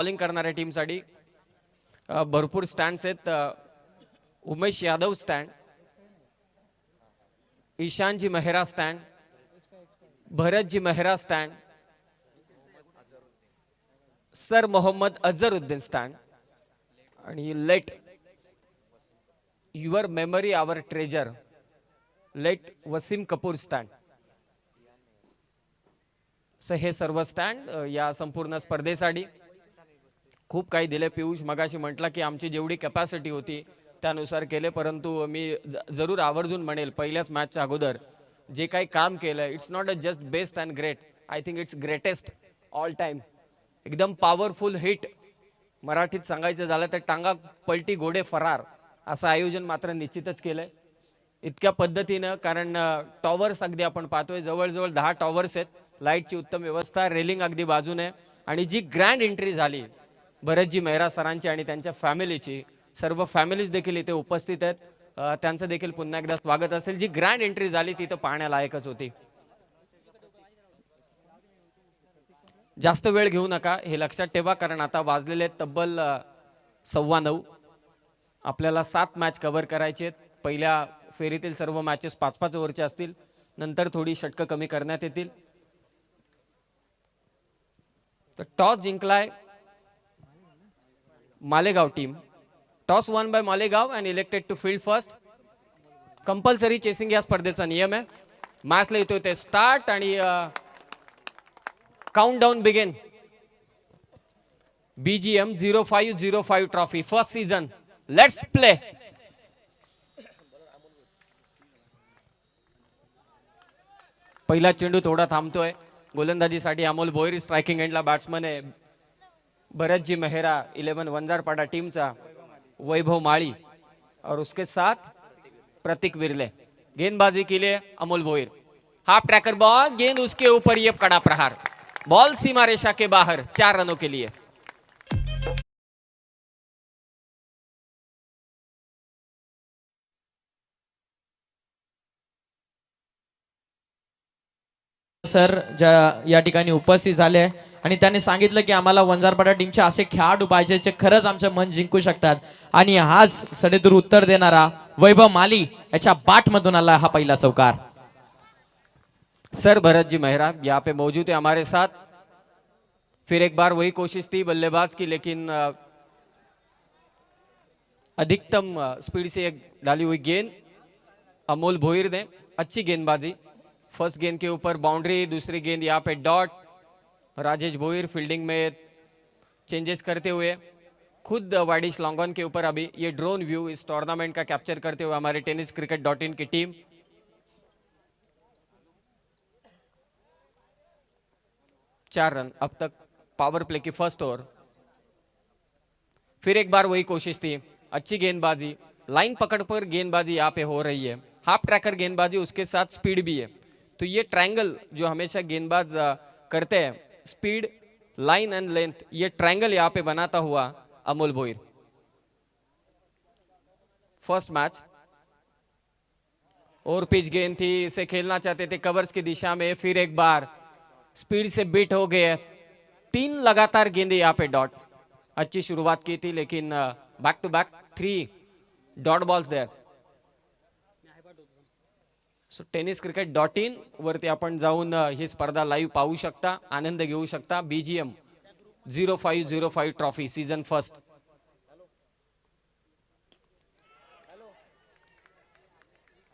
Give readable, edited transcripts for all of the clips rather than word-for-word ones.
Bowling करणाऱ्या टीमसाठी भरपूर stands आहेत. Umesh Yadav stand, Ishanji Mehra stand, Bharatji Mehra stand, sir Mohammad Azharuddin stand आणि let your memory our treasure let Wasim Kapoor stand. हे सर्व स्टँड या संपूर्ण स्पर्धेसाठी खूप काही दिले. पियुष मगाशी म्हटला की आमची जेवढी कॅपॅसिटी होती त्यानुसार केले, परंतु मी जरूर आवर्जून म्हणेल पहिल्याच मॅचच्या अगोदर जे काही काम केलं, it's not a just best and great, I think it's greatest all time. एकदम पॉवरफुल हिट, मराठीत सांगायचं झालं तर टांगा पलटी घोडे फरार असं आयोजन मात्र निश्चितच केलंय इतक्या पद्धतीनं. कारण टॉवर्स अगदी आपण पाहतोय जवळजवळ 10 टॉवर्स आहेत, लाईटची उत्तम व्यवस्था, रेलिंग अगदी बाजूने, आणि जी ग्रँड एंट्री झाली भरतजी मेहरा सरांची आणि त्यांच्या फॅमिलीची, सर्व फॅमिलीज देखील इथे उपस्थित आहेत, त्यांचं देखील पुन्हा एकदा स्वागत असेल. जी ग्रँड एंट्री झाली ती तर पाहण्यालायकच होती. जास्त वेळ घेऊ नका हे लक्षात ठेवा, कारण आता वाजलेले तब्बल 9:15. आपल्याला 7 मॅच कव्हर करायचे आहेत. पहिल्या फेरीतील सर्व मॅचेस 5-5 ओव्हरचे असतील, नंतर थोडी षटकं कमी करण्यात येतील. तर टॉस जिंकलाय Malegaon team. Toss won by Malegaon and elected to field first. Compulsory chasing या स्पर्धेचा नियम आहे. मॅचला येतोय ते स्टार्ट आणि countdown begin. BGM 0505 trophy first season, let's play. पहिला चेंडू थोडा थांबतोय. गोलंदाजीसाठी अमोल भोईर स्ट्रायकिंग एंडला बॅट्समन आहे. भरतजी मेहरा 11 वंजारपाडा टीमचा वैभव माळी और उसके साथ प्रतीक विरले. गेंदबाजी के लिए Amol Bhoir. Half tracker ball, गेंद उसके ऊपर, ये कड़ा प्रहार, बॉल सीमा रेखा के बाहर, 4 रनों के लिए. सर या ठिकाणी उपस्थित झाले आणि त्यांनी सांगितलं की आम्हाला वंजारपाडा टीमचे असे खेळाडू पाहिजे जे खरंच आमचं मन जिंकू शकतात, आणि हाच सडेतूर उत्तर देणारा वैभव माली याच्या बाट मधून आला हा पहिला चौकार. सर भरतजी मेहरा यहाँ पे मौजूद है हमारे साथ. फिर एक बार वही कोशिश थी बल्लेबाज की, लेकिन अधिकतम स्पीड से एक डाली हुई गेंद अमोल भोईर ने, अच्छी गेंदबाजी. फर्स्ट गेंद के ऊपर बाउंड्री, दूसरी गेंद यहाँ पे डॉट. राजेश भोईर फील्डिंग में चेंजेस करते हुए खुद वाइडिश लॉन्ग ऑन के ऊपर अभी ये ड्रोन व्यू इस टूर्नामेंट का कैप्चर करते हुए हमारे tenniscricket.in की टीम. चार रन अब तक पावर प्ले की फर्स्ट ओवर. फिर एक बार वही कोशिश थी, अच्छी गेंदबाजी, लाइन पकड़ पर गेंदबाजी यहाँ पे हो रही है. हाफ ट्रैकर गेंदबाजी, उसके साथ स्पीड भी है. तो ये ट्रायंगल जो हमेशा गेंदबाज करते हैं, स्पीड, लाइन एंड लेंथ, ये ट्रायंगल यहाँ पे बनाता हुआ अमोल भोईर. फर्स्ट मैच और पिच गेंद थी, इसे खेलना चाहते थे कवर्स की दिशा में. फिर एक बार स्पीड से बीट हो गए. 3 लगातार गेंदे यहाँ पे डॉट. अच्छी शुरुआत की थी, लेकिन back to back 3 dot balls there. So tenniscricket.in वरती आपण जाऊन ही स्पर्धा लाईव्ह पाहू शकता, आनंद घेऊ शकता. BGM 0505 trophy season first.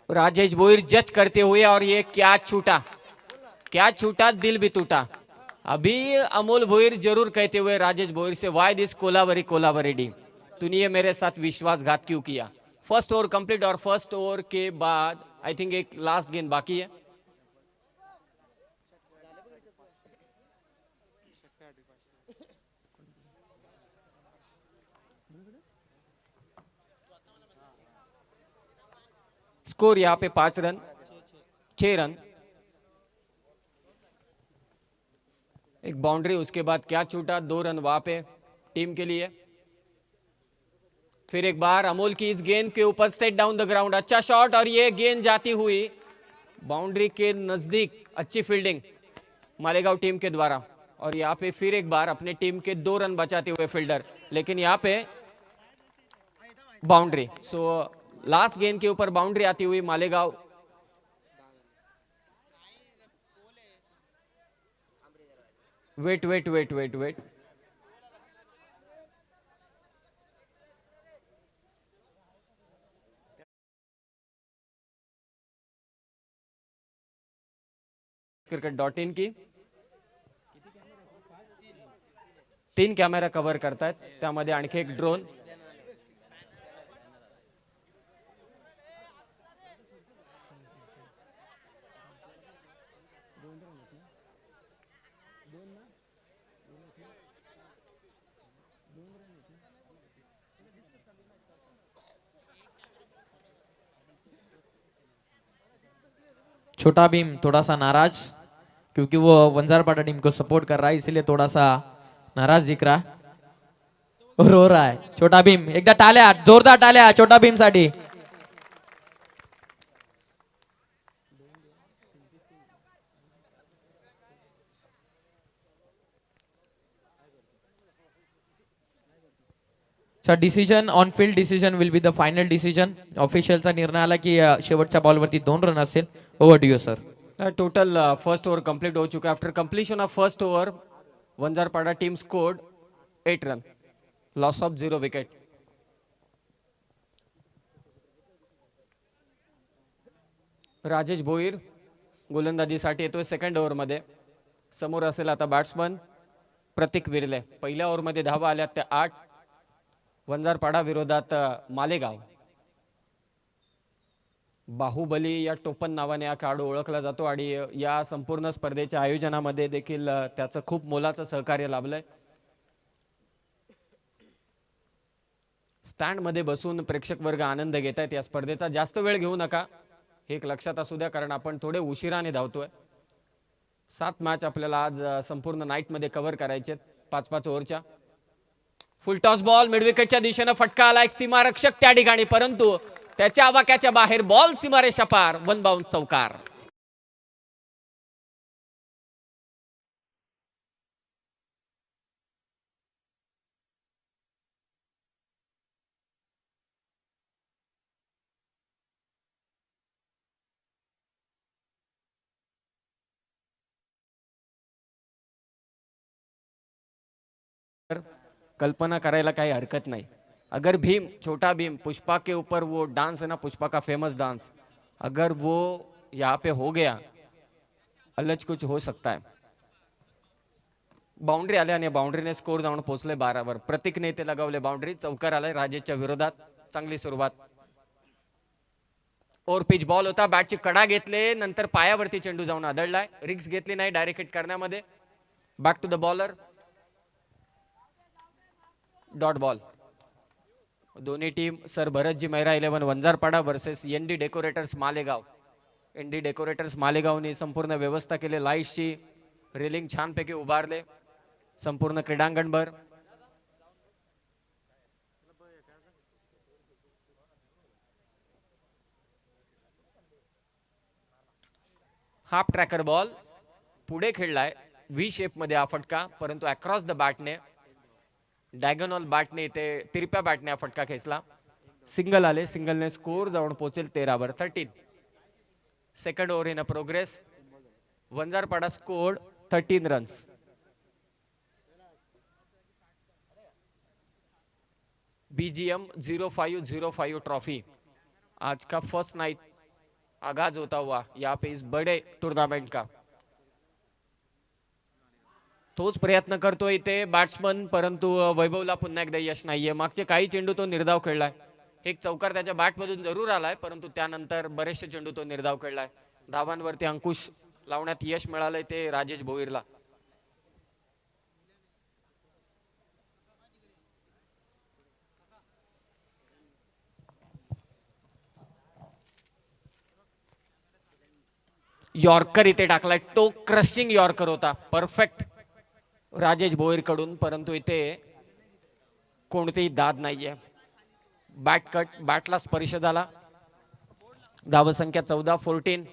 Rajesh Bhoir जज करते हुए, और ये क्या छूटा, क्या छूटा, दिल भी टूटा. अभी अमोल भोईर जरूर कहते हुए राजेश भोईर से, वाई दिस कोलावरी डी, तूने ये मेरे साथ विश्वासघात क्यों किया. फर्स्ट ओवर कंप्लीट, और फर्स्ट ओवर के बाद आई थिंक एक लास्ट गेंद बाकी है. स्कोर यहां पे 5 रन, 6 रन, एक बाउंड्री, उसके बाद क्या छूटा, 2 रन वहां पे टीम के लिए. फिर एक बार अमोल की इस गेंद के ऊपर स्ट्रेट डाउन द ग्राउंड, अच्छा शॉट, और ये गेंद जाती हुई बाउंड्री के नजदीक. अच्छी फील्डिंग मालेगांव टीम के द्वारा. और यहाँ पे फिर एक बार अपने टीम के 2 रन बचाते हुए फील्डर, लेकिन यहाँ पे बाउंड्री। सो लास्ट गेंद के ऊपर बाउंड्री आती हुई Malegaon. Wait wait wait wait wait, cricket.in की 3 कॅमेरा कव्हर करतायत, त्यामध्ये आणखी एक ड्रोन। छोटा भीम थोड़ा सा नाराज क्योंकि वो वंजारपाड़ा टीम को सपोर्ट कर रहा है, इसीलिए थोड़ा सा नाराज दिख रहा है और रो रहा है। छोटा भीम एकदा टाळ्या, जोरदार टाळ्या छोटा भीम साठी। Decision on field decision will be the final decision. ऑफिशियलचा निर्णय आला की शेवटच्या बॉलवरती 2 रन असेल। Over to you sir. Total first over complete हो चुका है। After completion of first over Vanjarpada team scored 8 run, loss of 0 wicket. Rajesh Bhoir गोलंदाजीसाठी येतोय सेकंड ओव्हर मध्ये। समोर असेल आता बॅट्समन प्रतीक विरले। पहिल्या ओव्हर मध्ये धावा आल्या त्या 8। वंजारपाड़ा विरोधात मालेगाव। बाहुबली या टोपण नावाने हा खेळाडू ओळखला जातो आणि या संपूर्ण स्पर्धेच्या आयोजनामध्ये देखील त्याचं खूप मोलाचं सहकार्य लाभलंय। स्टँड मध्ये बसून प्रेक्षक वर्ग आनंद घेत आहेत। या स्पर्धेचा जास्त वेळ घेऊ नका, हे एक लक्षात असू द्या, कारण आपण थोडे उशिराने धावतोय। 7 मॅच आपल्याला आज संपूर्ण नाईट मध्ये कव्हर करायचे, 5-5 ओव्हरच्या। फुल टॉस बॉल मिड विकेटच्या दिशेने फटका आला, एक सीमारक्षक त्या ठिकाणी, परंतु त्याच्या आवाक्याच्या बाहेर बॉल सीमारेषा पार, 1 बाउंस चौकार। कल्पना करायला काही हरकत नहीं। अगर भीम, छोटा भीम, पुष्पा के ऊपर वो डांस है ना, पुष्पा का फेमस डांस, अगर वो यहाँ पे हो गया, अलग कुछ हो सकता है। बाउंड्री आले आणि बाउंड्रीने स्कोर जाऊन पोहोचले 12 वर। प्रतीकने ते लगावले बाउंड्री, चौकार आलाय राजेशच्या विरोधात। चांगली सुरुवात। और पिच बॉल होता, बॅटची कडा घेतले, नंतर पायावरती चेंडू जाऊन आदळलाय। रिक्स घेतली नाही डायरेक्ट हिट करण्यामध्ये। Back to the bowler, dot ball. दोन्ही team sir Bharatji Mehra 11 Vanjarpada versus ND decorators Malegaon. ND decorators मालेगावने संपूर्ण व्यवस्था केली, लाईट्सची रेलिंग छानपैकी उभारले संपूर्ण क्रीडांगणभर। हाफ ट्रॅकर बॉल पुढे खेळलाय, व्ही शेप मध्ये हा फटका, परंतु अक्रॉस द बॅटने, डायगोनल बॅटने, ते तिरप्या बॅटने हा फटका खेचला। सिंगल आले, सिंगलने स्कोर जाऊन पोहोचेल 13 वर 13। Second over in a progress. Vanjarpada scored 13 runs. BGM 0505 trophy आज का फर्स्ट नाइट आगाज होता हुआ यहाँ पे इस बड़े टूर्नामेंट का। तोच प्रयत्न करतोय इथे बॅट्समन, परंतु वैभवला पुन्हा एकदा यश नाहीये। मागचे काही चेंडू तो निर्धाव खेळलाय, एक चौकार त्याच्या बॅट मधून जरूर आलाय, परंतु त्यानंतर बरेचसे चेंडू तो निर्धाव खेळलाय। धावांवरती अंकुश लावण्यात यश मिळालंय ते राजेश भोईरला। यॉर्कर इथे टाकलाय, तो क्रशिंग यॉर्कर होता, परफेक्ट राजेश भोईर कडून, परंतु इथे कोणतीही दाद नाहीये। बॅट कट, बॅटला स्पर्श झाला। धावसंख्या 14 14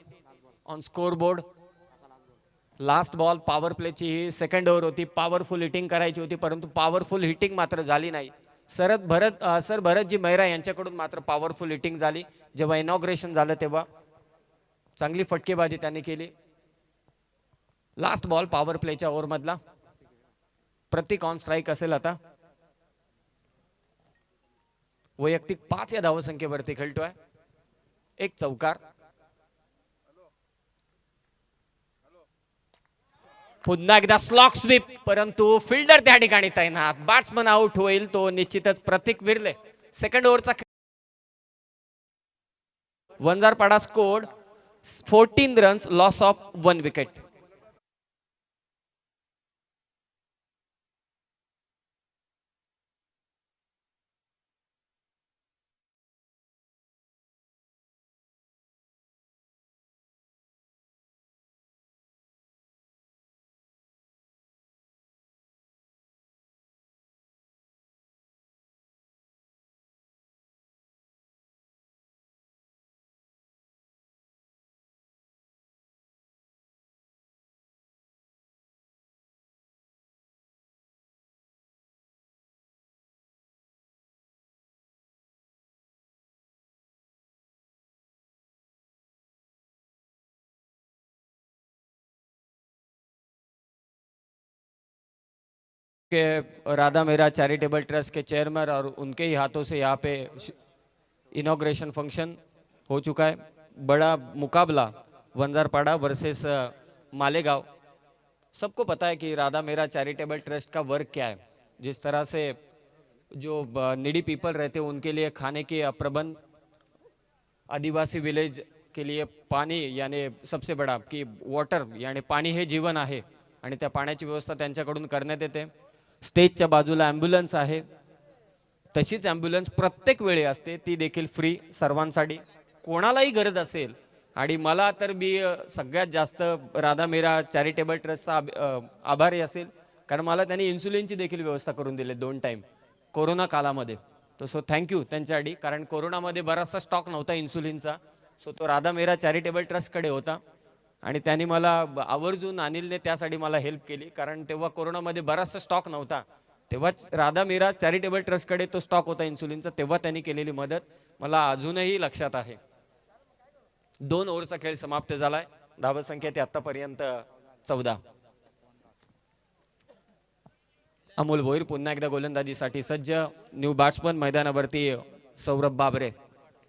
on score board. Last ball power प्लेची ही सेकंड ओव्हर होती. पॉवरफुल हिटिंग करायची होती परंतु पॉवरफुल हिटिंग मात्र झाली नाही. सर भरतजी मेहरा यांच्याकडून मात्र पॉवरफुल हिटिंग झाली. जेव्हा इनॉग्रेशन झालं तेव्हा चांगली फटकेबाजी त्यांनी केली. लास्ट बॉल पॉवर प्लेच्या ओव्हर मधला. प्रतीक ऑन स्ट्राईक असेल आता. वैयक्तिक 5 या धावसंख्येवरती खेळतोय. एक चौकार. पुन्हा एकदा स्लॉक स्वीप परंतु फिल्डर त्या ठिकाणी तैनात. बॅट्समन आउट होईल तो निश्चितच प्रतीक विरले. सेकंड ओव्हरचा Vanjarpada scored 14 runs, loss of 1 wicket. के राधा मेहरा चैरिटेबल ट्रस्ट के चेयरमैन और उनके ही हाथों से यहाँ पे इनॉग्रेशन फंक्शन हो चुका है. बड़ा मुकाबला वंजारपाड़ा वर्सेस मालेगांव. सबको पता है कि राधा मेहरा चैरिटेबल ट्रस्ट का वर्क क्या है. जिस तरह से जो नीडी पीपल रहते हैं उनके लिए खाने के प्रबंध, आदिवासी विलेज के लिए पानी यानी सबसे बड़ा कि वॉटर यानी पाणी हे जीवन आहे आणि त्या पाण्याची व्यवस्था त्यांच्याकडून करण्यात येते. स्टेजच्या बाजूला ॲम्ब्युलन्स आहे. तशीच ॲम्ब्युलन्स प्रत्येक वेळी असते, ती देखील फ्री सर्वांसाठी. कोणालाही गरज असेल आणि मला तर मी सगळ्यात जास्त राधा मेहरा चॅरिटेबल ट्रस्टचा आभारी असेल कारण मला त्यांनी इन्सुलिनची देखील व्यवस्था करून दिली 2 टाइम कोरोना काळामध्ये. तर सो थँक्यू त्यांच्यासाठी कारण कोरोनामध्ये बराचसा स्टॉक नव्हता इन्सुलिनचा. सो तो राधा मेहरा चॅरिटेबल ट्रस्टकडे होता आणि त्यांनी मला आवर्जून अनिलने त्यासाठी मला हेल्प केली कारण तेव्हा कोरोनामध्ये बराचसा स्टॉक नव्हता. तेव्हाच राधा मेहरा चॅरिटेबल ट्रस्टकडे तो स्टॉक होता इन्सुलिनचा. तेव्हा त्यांनी केलेली मदत मला अजूनही लक्षात आहे. 2 ओव्हरचा खेळ समाप्त झालाय. धावसंख्या ती आतापर्यंत 14. अमोल भोईर पुन्हा एकदा गोलंदाजीसाठी सज्ज. न्यू बॅट्समन मैदानावरती सौरभ बाबरे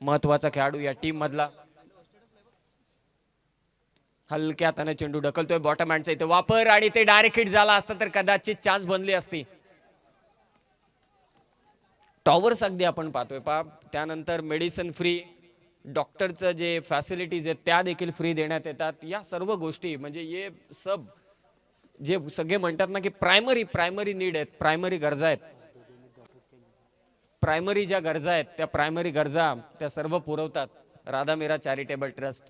महत्वाचा खेळाडू या टीम मधला. हलक्या हाताने चेंडू ढकलतोय बॉटम हँडचा इथे वापर आणि ते डायरेक्ट हिट झाला असता तर कदाचित चान्स बनली असती. टॉवर्स अगदी आपण पाहतोय त्यानंतर मेडिसिन फ्री, डॉक्टरचं जे फॅसिलिटीज आहेत त्या देखील फ्री देण्यात येतात. या सर्व गोष्टी म्हणजे ये सब जे सगळे म्हणतात ना की प्रायमरी नीड आहेत, प्रायमरी गरजा आहेत. प्रायमरी ज्या गरजा आहेत त्या प्रायमरी गरजा त्या सर्व पुरवतात Radha Mehra charitable trust.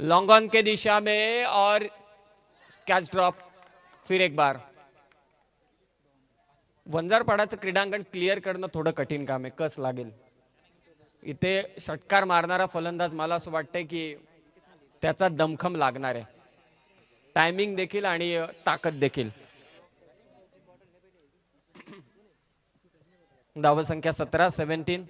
Long on के दिशा में और कैच ड्रॉप. फिर एक बार वंजारपाडाचं क्रीडांगण क्लिअर करणं थोडं कठीण काम आहे. कस लागेल इथे षटकार मारणारा फलंदाज मला असं वाटतंय की त्याचा दमखम लागणार आहे. टायमिंग देखील आणि ताकद देखील. धावसंख्या 17.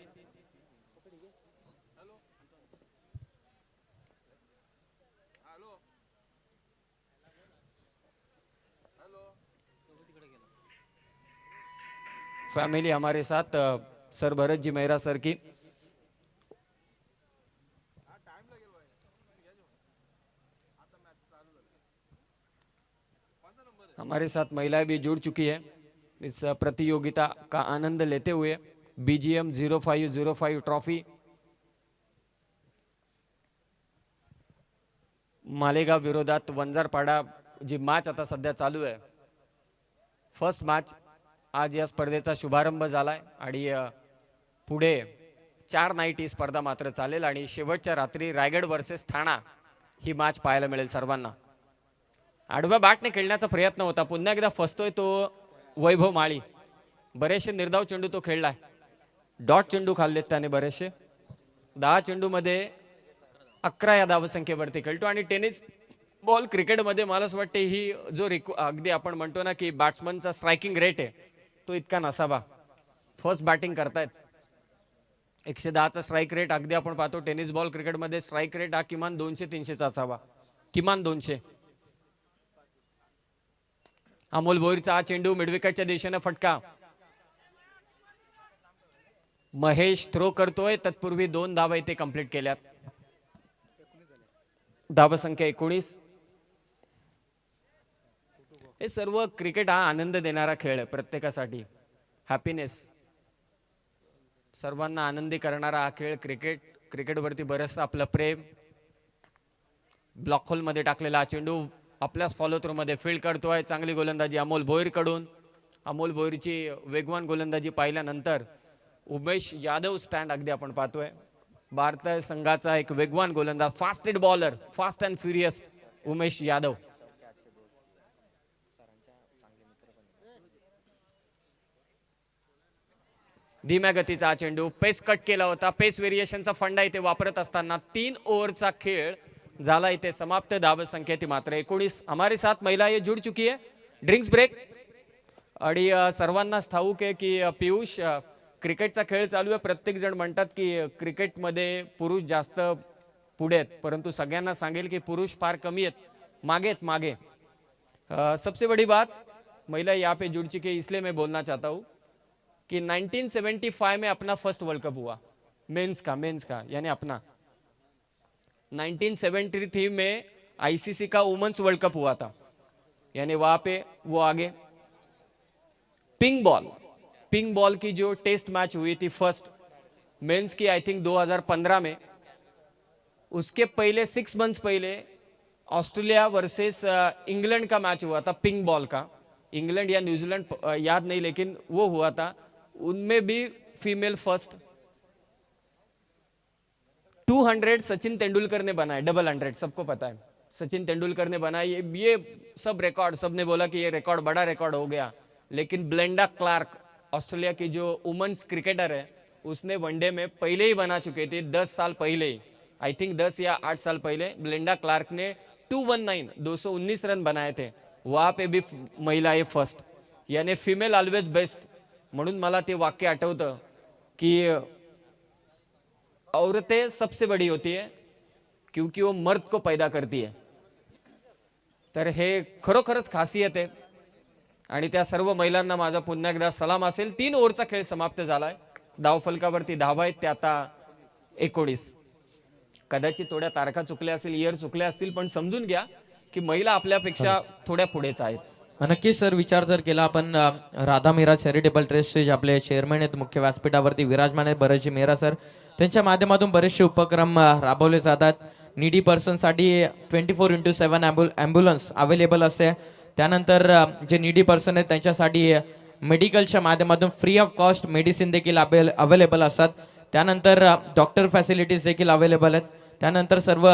फैमिली हमारे साथ सर भरत जी मेहरा सर की हमारे साथ महिलाएं भी जुड़ चुकी है इस प्रतियोगिता का आनंद लेते हुए. BGM 0505 ट्रॉफी मालेगाव विरोधात वंजारपाडा जी मॅच आता सध्या चालू आहे. फर्स्ट मॅच आज या स्पर्धेचा शुभारंभ झालाय आणि पुढे 4 नाईट ही स्पर्धा मात्र चालेल आणि शेवटच्या रात्री रायगड वर्सेस ठाणा ही मॅच पाहायला मिळेल सर्वांना. आडव्या बॅटने खेळण्याचा प्रयत्न होता. पुन्हा एकदा फसतोय तो वैभव माळी. बरेचसे निर्धाव चेंडू तो खेळलाय. डॉट चेंडू खाल्लेत त्याने बरेचसे. 10 चेंडू मध्ये 11 या धावसंख्येवरती खेळतो. आणि टेनिस बॉल क्रिकेटमध्ये मला असं वाटते ही जो अगदी आपण म्हणतो ना की बॅट्समनचा स्ट्रायकिंग रेट आहे तो इतका नसावा. फर्स्ट बॅटिंग करतायत, 110चा स्ट्राईक रेट अगदी आपण पाहतो. टेनिस बॉल क्रिकेटमध्ये स्ट्राईक रेट हा किमान 200-300चा असावा, किमान 200. अमोल भोईरचा हा चेंडू मिडविकेटच्या दिशेने फटका. महेश थ्रो करतोय, तत्पूर्वी 2 धावा इथे कंप्लीट केल्यात. धावसंख्या 19. हे सर्व क्रिकेट हा आनंद देणारा खेळ आहे प्रत्येकासाठी. हॅपीनेस, सर्वांना आनंदी करणारा हा खेळ क्रिकेट. क्रिकेटवरती बरंचसं आपलं प्रेम. ब्लॉक होल मध्ये टाकलेला हा चेंडू आपल्याच फॉलो थ्रू मध्ये फील्ड करतोय. चांगली गोलंदाजी अमोल भोईर कडून. अमोल भोईरची वेगवान गोलंदाजी पाहिल्यानंतर उमेश यादव स्टँड अगदी आपण पाहतोय. भारत संघाचा एक वेगवान गोलंदाज, fast hit bowler, fast and furious Umesh Yadav. धीम्या गतीचा हा चेंडू पेस कट केला होता. पेस व्हेरिएशनचा फंडा इथे वापरत असताना 3 ओव्हरचा खेळ झाला इथे समाप्त. धावसंख्या ती मात्र 19. हमारे साथ महिला ये जुड़ चुकी है. Drinks break. आणि सर्वांनाच ठाऊक आहे की पियुष, क्रिकेटचा खेळ चालू आहे. प्रत्येक जण म्हणतात की क्रिकेटमध्ये पुरुष जास्त पुढे आहेत, परंतु सगळ्यांना सांगेल की पुरुष फार कमी आहेत, मागे आहेत, मागे. सबसे बड़ी बात, महिला यहाँ पे जुड़ चुकी है, इसलिए मैं बोलना चाहता हूँ कि 1975 में अपना फर्स्ट वर्ल्ड कप हुआ मेंस का यानी अपना. 1973 में आईसीसी का वुमेन्स वर्ल्ड कप हुआ था, यानी वहां पे वो आगे. पिंक बॉल की जो टेस्ट मैच हुई थी फर्स्ट मेंस की, आई थिंक 2015 में. उसके पहले 6 मंथ्स पहले ऑस्ट्रेलिया वर्सेस इंग्लैंड का मैच हुआ था पिंक बॉल का. इंग्लैंड या न्यूजीलैंड याद नहीं, लेकिन वो हुआ था. उनमें भी फीमेल फर्स्ट. 200 सचिन तेंदुलकर ने बनाए, 100 सबको पता है सचिन तेंदुलकर ने बनाए. ये सब रिकॉर्ड, सबने बोला कि ये रिकॉर्ड बड़ा रिकॉर्ड हो गया, लेकिन ब्लेंडा क्लार्क ऑस्ट्रेलिया की जो वुमेन्स क्रिकेटर है उसने वनडे में पहले ही बना चुके थे, 10 साल पहले ही. आई थिंक 10 या 8 साल पहले ब्लेंडा क्लार्क ने 219 रन बनाए थे. वहां पे भी महिला है फर्स्ट, यानी फीमेल ऑलवेज बेस्ट. म्हणून मला ते वाक्य आठवतं की औरतें सबसे बड़ी होती है क्योंकि वो मर्द को पैदा करती है. तर हे खरोखरच खासियत आहे. आणि त्या सर्व महिलांना माझा पुन्हा एकदा सलाम असेल. 3 ओव्हरचा खेळ समाप्त झालाय. धावफलकावरती धावा आहेत त्या आता 19. कदाचित थोड्या तारखा चुकल्या असतील, इयर चुकल्या असतील, पण समजून घ्या की महिला आपल्यापेक्षा थोड्या पुढेच आहेत. नक्कीच सर, विचार जर केला आपण, राधा मेहरा चॅरिटेबल ट्रस्टचे जे आपले चेअरमॅन आहेत, मुख्य व्यासपीठावरती विराजमान आहेत बरेचसे मेहरा सर, त्यांच्या माध्यमातून बरेचसे उपक्रम राबवले जातात. नीडी पर्सनसाठी 24x7 ॲम्ब्युलन्स अवेलेबल असते. त्यानंतर जे नीडी पर्सन आहेत त्यांच्यासाठी मेडिकलच्या माध्यमातून फ्री ऑफ कॉस्ट मेडिसिन देखील अवेलेबल असतात. त्यानंतर डॉक्टर फॅसिलिटीज देखील अवेलेबल आहेत. त्यानंतर सर्व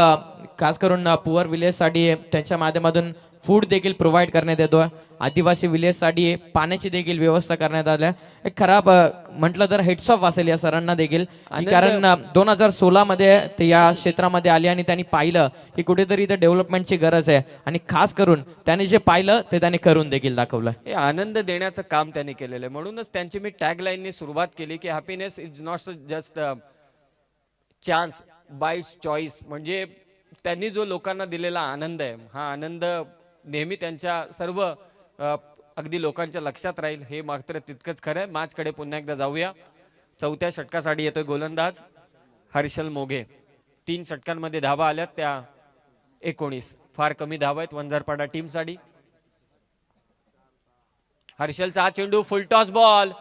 खास करून पुअर विलेजसाठी त्यांच्या माध्यमातून फूड देखील प्रोव्हाइड करण्यात येतो. आदिवासी विलेजसाठी पाण्याची देखील व्यवस्था करण्यात आली आहे. एक खराब म्हटलं तर हेड्स ऑफ असेल या सरांना देखील, कारण 2016 मध्ये ते या क्षेत्रामध्ये आले आणि त्यांनी पाहिलं की कुठेतरी इथे डेव्हलपमेंटची गरज आहे, आणि खास करून त्यांनी जे पाहिलं ते त्यांनी करून देखील दाखवलं. हे आनंद देण्याचं काम त्यांनी केलेलं आहे. म्हणूनच त्यांची मी टॅगलाईनने सुरुवात केली की happiness is not just chance bites choice. म्हणजे त्यांनी जो लोकांना दिलेला आनंद आहे, हा आनंद नेहमी त्यांच्या सर्व अगदी लोकांच्या लक्षात राहील, हे मात्र तितकंच खरं आहे. मॅचकडे पुन्हा एकदा जाऊया. 4थ्या षटकासाठी येतोय गोलंदाज हर्षल मोघे. 3 षटकांमध्ये धावा आल्यात त्या 19. फार कमी धावा आहेत वंजारपाडा टीमसाठी. हर्षलचा हा चेंडू फुल टॉस बॉल.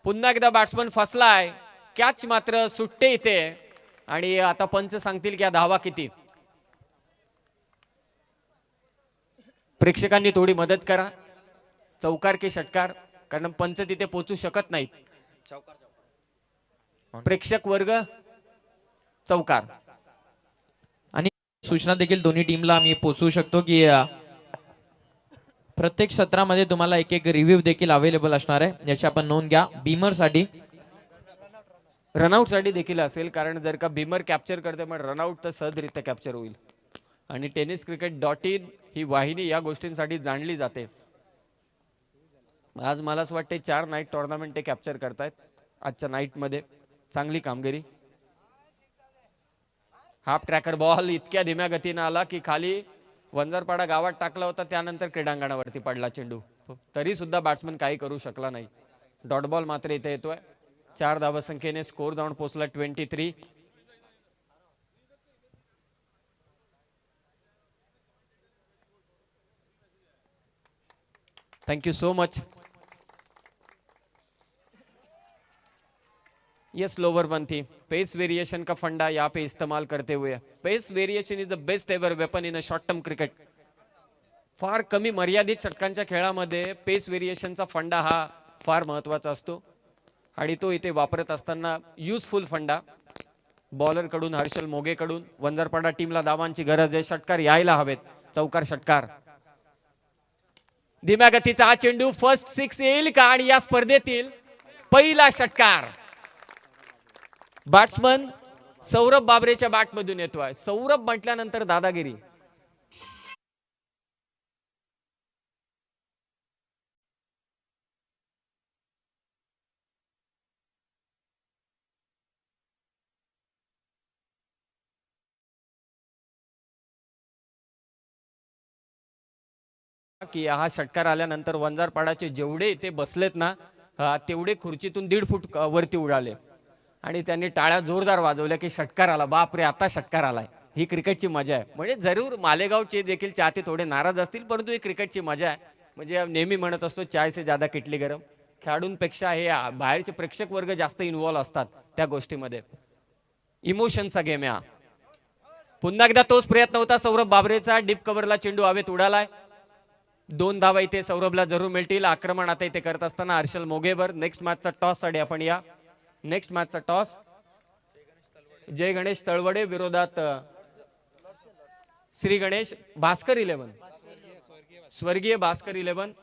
पुन्हा एकदा बॅट्समन फसलाय. कॅच मात्र सुट्टे इथे, आणि आता पंच सांगतील की धावा किती. प्रेक्षकांनी थोडी मदत करा. चौकार की षटकार, कारण पंच तिथे पोहोचू शकत नाहीत. प्रेक्षक वर्ग चौकार. आणि सूचना देखील दोन्ही टीमला आम्ही पोहोचवू शकतो की प्रत्येक सत्रामध्ये तुम्हाला एक रिव्ह्यू देखील अवेलेबल असणार आहे, याची आपण नोंद घ्या. बीमर साठी रनआउटसाठी देखील असेल, कारण जर का भीमर कॅप्चर करते मग रनआउट तर सहजरित्या कॅप्चर होईल. आणि टेनिस क्रिकेट .in ही वाहिनी या गोष्टींसाठी जाणली जाते. आज मला असं वाटते 4 नाईट टुर्नामेंट ते कॅप्चर करतायत आजच्या नाईटमध्ये. चांगली कामगिरी. हाफ ट्रॅकर बॉल इतक्या धीम्या गतीने आला की खाली वंजारपाडा गावात टाकला होता, त्यानंतर क्रीडांगणावरती पडला चेंडू. तरी सुद्धा बॅट्समन काही करू शकला नाही. डॉट बॉल मात्र इथे येतोय. 4 धावसंख्येने स्कोर जाऊन पोहोचला 23. Thank you so much. Yes lower one थी. पेस वेरिएशन का फंडा यहाँ पे इस्तेमाल करते हुए. Pace variation is the best ever weapon in a short term cricket. फार कमी मर्यादित षटकांच्या खेळामध्ये पेस वेरिएशनचा फंडा हा फार महत्वाचा असतो आणि तो इथे वापरत असताना युजफुल फंडा. बॉलर कडून हर्षल मोगे कडून वंजारपाडा टीमला धावांची गरज आहे. षटकार यायला हवेत. चौकार षटकार. धीम्या गतीचा हा चेंडू फर्स्ट 6 येईल का? आणि या स्पर्धेतील पहिला षटकार बॅट्समन सौरभ बाबरेच्या बॅट मधून येतोय. सौरभ म्हटल्यानंतर दादागिरी. की हा षटकार आल्यानंतर वंजारपाडाचे जेवढे ते बसलेत ना, तेवढे खुर्चीतून 1.5 फूट वरती उडाले आणि त्यांनी टाळ्या जोरदार वाजवल्या की षटकार आला. बापरे, आता षटकार आलाय. ही क्रिकेटची मजा आहे. म्हणजे जरूर मालेगावचे देखील चाहते थोडे नाराज असतील, परंतु ही क्रिकेटची मजा आहे. म्हणजे नेहमी म्हणत असतो चाय से ज्यादा किटली गरम. खेळाडूंपेक्षा हे बाहेरचे प्रेक्षक वर्ग जास्त इन्व्हॉल्व असतात त्या गोष्टीमध्ये. इमोशनचा गेम आहे. पुन्हा एकदा तोच प्रयत्न होता सौरभ बाबरेचा. डीप कव्हरला चेंडू हवेत उडालाय. 2 धावा इथे सौरभला जरूर मिळतील. आक्रमण आता इथे करत असताना हर्षल मोगेवर. नेक्स्ट मॅचचा टॉस साठी आपण या. नेक्स्ट मॅचचा टॉस जय गणेश तळवडे विरोधात श्री गणेश भास्कर 11. स्वर्गीय भास्कर 11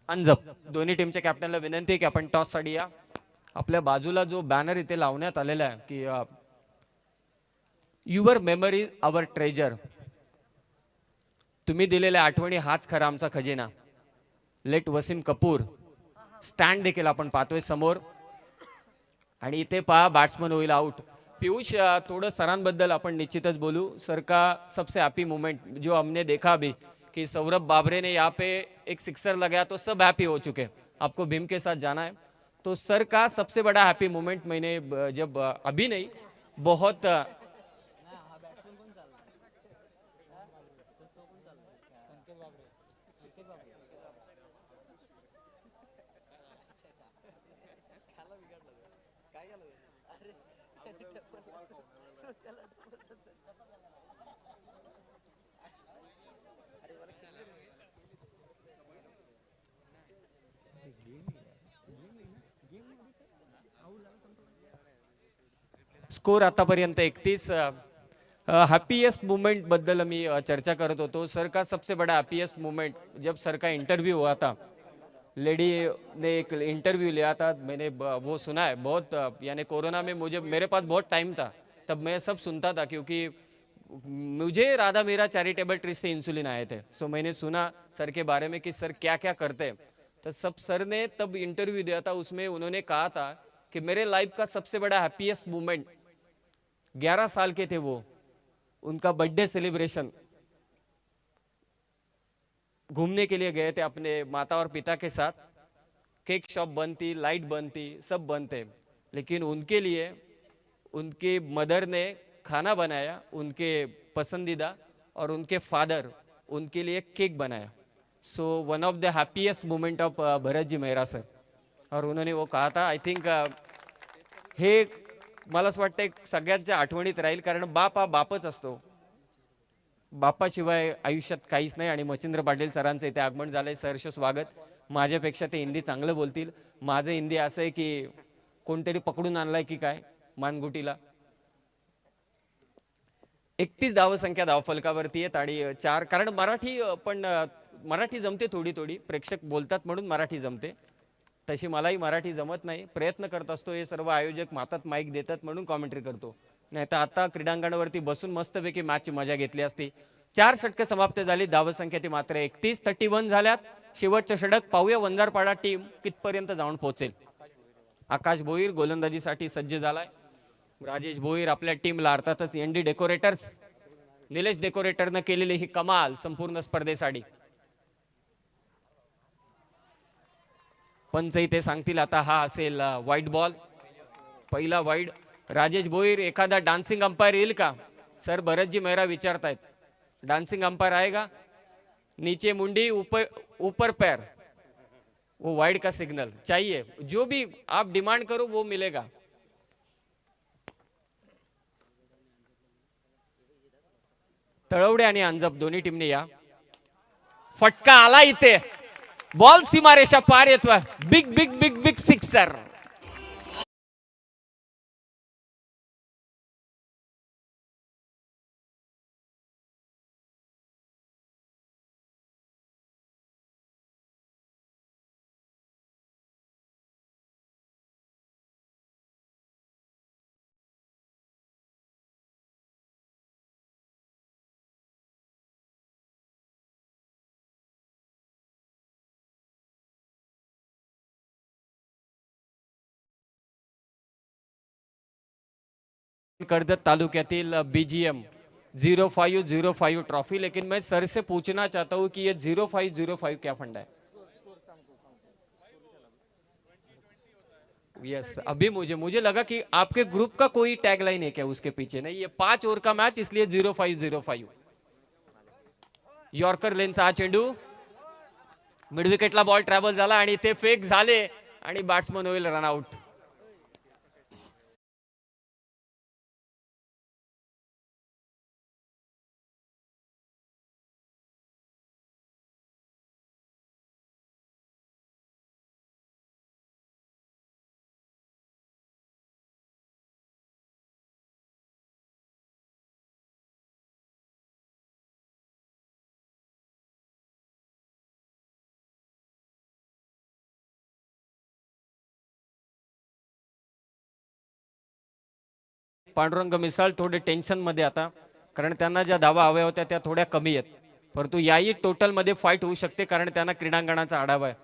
अंजप. दोन्ही टीमच्या कॅप्टनला विनंती आहे की आपण टॉस साठी या. आपल्या बाजूला जो बॅनर इथे लावण्यात आलेला आहे की युअर मेमरी अवर ट्रेजर. तुम्ही दिलेल्या आठवणी हाच खरा आमचा खजिना. लेट वसीम कपूर. स्टँड देखील आपण पाहतोय समोर. आणि इथे पहा बॅट्समन होईल आउट. पीयूष, थोडं सरांबद्दल आपण निश्चितच बोलू. सर का सबसे हैप्पी मोमेंट जो हमने देखा अभी कि सौरभ बाबरे ने यहाँ पे एक सिक्सर लगाया तो सब हैप्पी हो चुके. आपको भीम के साथ जाना है. तो सर का सबसे बड़ा हैप्पी मोमेंट मैंने जब अभी नहीं बहुत स्कोर आतापर्यंत 31. हैप्पीएस्ट मोमेंट बद्दल मी चर्चा करत होतो. सर का सबसे बड़ा हैप्पीएस्ट मोमेंट जब सर का इंटरव्यू हुआ था. लेडी ने एक इंटरव्यू लिया था. मैंने वो सुना है बहुत. यानी कोरोना में मेरे पास बहुत टाइम था, तब मैं सब सुनता था क्योंकि मुझे राधा मेरा चैरिटेबल ट्रस्ट से इंसुलिन आए थे. सो मैंने सुना सर के बारे में कि सर क्या क्या करते हैं. तो सब सर ने तब इंटरव्यू दिया था, उसमें उन्होंने कहा था कि मेरे लाइफ का सबसे बड़ा हैप्पीएस्ट मोमेंट 11 साल के थे वो, उनका बर्थडे सेलिब्रेशन. घूमने के लिए गए थे अपने माता और पिता के साथ. केक शॉप बंद थी, लाइट बंद थी, सब बंद थे, लेकिन उनके लिए उनके मदर ने खाना बनाया उनके पसंदीदा, और उनके फादर उनके लिए केक बनाया. So one of the happiest moment of Bharat ji Mehra sir. और उन्होंने वो कहा था. आय थिंक हे मला असं वाटतं सगळ्यांच्या आठवणीत राहील, कारण बाप हा बापच असतो. बापाशिवाय आयुष्यात काहीच नाही. आणि मच्छिंद्र पाटील सरांचं इथे आगमन झालंय. सहर्ष स्वागत. माझ्यापेक्षा ते हिंदी चांगलं बोलतील. माझं हिंदी असं आहे की कोणतरी पकडून आणलाय की काय मानगुटीला. 31 धावसंख्या धावफलकावरती आहेत आणि 4, कारण मराठी पण मराठी जमते थोडी थोडी, प्रेक्षक बोलतात म्हणून मराठी जमते. तशी मलाही मराठी जमत नाही, प्रयत्न करत असतो. हे सर्व आयोजक मातात माईक देतात म्हणून कॉमेंट्री करतो, नाही तर आता क्रीडांगणावरती बसून मस्तपैकी मॅचची मजा घेतली असती. 4 षटके समाप्त झाली, धावसंख्या ती मात्र 31 झाल्यात. शेवटचं षटक पाहूया वंजारपाडा टीम कितपर्यंत जाऊन पोहोचेल. आकाश भोईर गोलंदाजीसाठी सज्ज झालाय. राजेश भोईर आपल्या टीमला अर्थातच एनडी डेकोरेटर्स निलेश डेकोरेटरनं केलेली ही कमाल संपूर्ण स्पर्धेसाठी. पंच इथे सांगतील आता हा असेल वाईट बॉल, पहिला वाईड. राजेश भोईर एखादा डान्सिंग अंपायर येईल का sir? Bharatji Mehra विचारतायत dancing umpire आएगा? नीचे मुंडी ऊपर पैर, वो वाइड का सिग्नल चाहिए. जो भी आप डिमांड करो वो मिलेगा. तळवडे आणि अंजप दोन्ही टीमने या. फटका आला इथे, बॉल सीमारेषा पार येतोय. Big big big big sixer. Karjat तालुक्यातील बीजीएम 0505 ट्रॉफी. लेकिन मैं सर से पूछना चाहता हूं कि ये 0505 क्या फंडा है? यस अभी मुझे लगा कि आपके ग्रुप का कोई टैगलाइन है क्या उसके पीछे. नहीं, ये 5 ओव्हर का मॅच इसलिए 0505. यॉर्कर लेनचा हा चेंडू मिड विकेटला बॉल ट्रॅव्हल झाला आणि ते फेक झाले आणि बॅट्समन होईल रनआउट. पांडुरंग मिसाळ थोडे टेन्शन मध्ये आता, कारण त्यांना ज्या धावा हव्या होत्या त्या थोड्या कमी आहेत. परंतु याही टोटल मध्ये फाईट होऊ शकते, कारण त्यांना क्रीडांगणाचा आढावा आहे.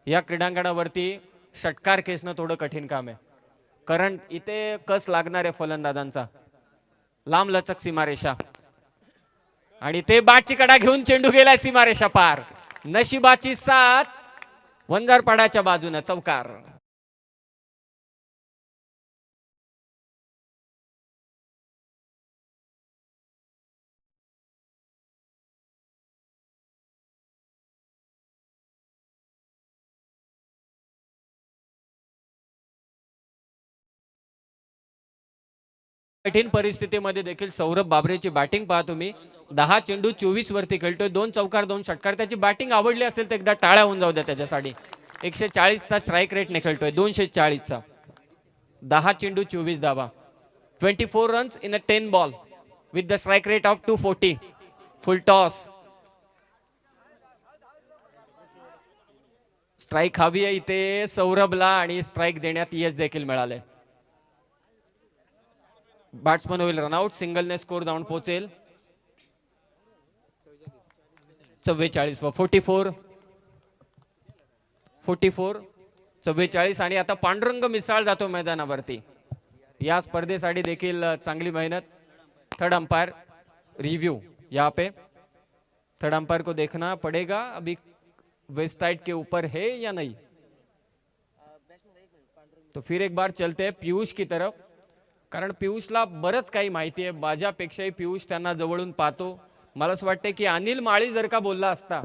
या क्रीडांगणावरती षटकार खेचणं थोडं कठीण काम आहे, कारण इथे कस लागणार आहे फलंदाजांचा. लांब लचक सीमारेषा आणि ते बाटची कडा घेऊन चेंडू गेलाय सीमारेषा पार. नशिबाची साथ वंजारपाड्याच्या बाजूने चौकार. कठीण परिस्थितीमध्ये देखील सौरभ बाबरेची बॅटिंग पहा तुम्ही. 10 चेंडू 24 वरती खेळतोय, 2 चौकार 2 षटकार. त्याची बॅटिंग आवडली असेल तर एकदा टाळ्या होऊन जाऊ द्या त्याच्यासाठी. 140 चा स्ट्राईक रेट ने खेळतोय, 240 चा. 10 चेंडू 24 धावा, 24 runs in a 10 ball with the strike rate of 240. Full toss. Strike हवी आहे इथे सौरभला आणि स्ट्राईक देण्यात यश देखील मिळाले. बॅट्समन होईल रनआउट. सिंगलने स्कोर जाऊन पोहोचेल 44 व 44 44 आणि आता पांडुरंग मिसाळ जातो मैदानावरती. या स्पर्धेसाठी देखील चांगली मेहनत. थर्ड अंपायर रिव्यू यहाँ पे. थर्ड अंपायर को देखना पड़ेगा अभी वेस्ट साइड के ऊपर है या नहीं. तो फिर एक बार चलते हैं पीयूष की तरफ, कारण पीयूषला बरंच काही माहिती आहे. माझ्यापेक्षाही पीयूष त्यांना जवळून पाहतो. मला असं वाटतं की अनिल माळी जर का बोलला असता,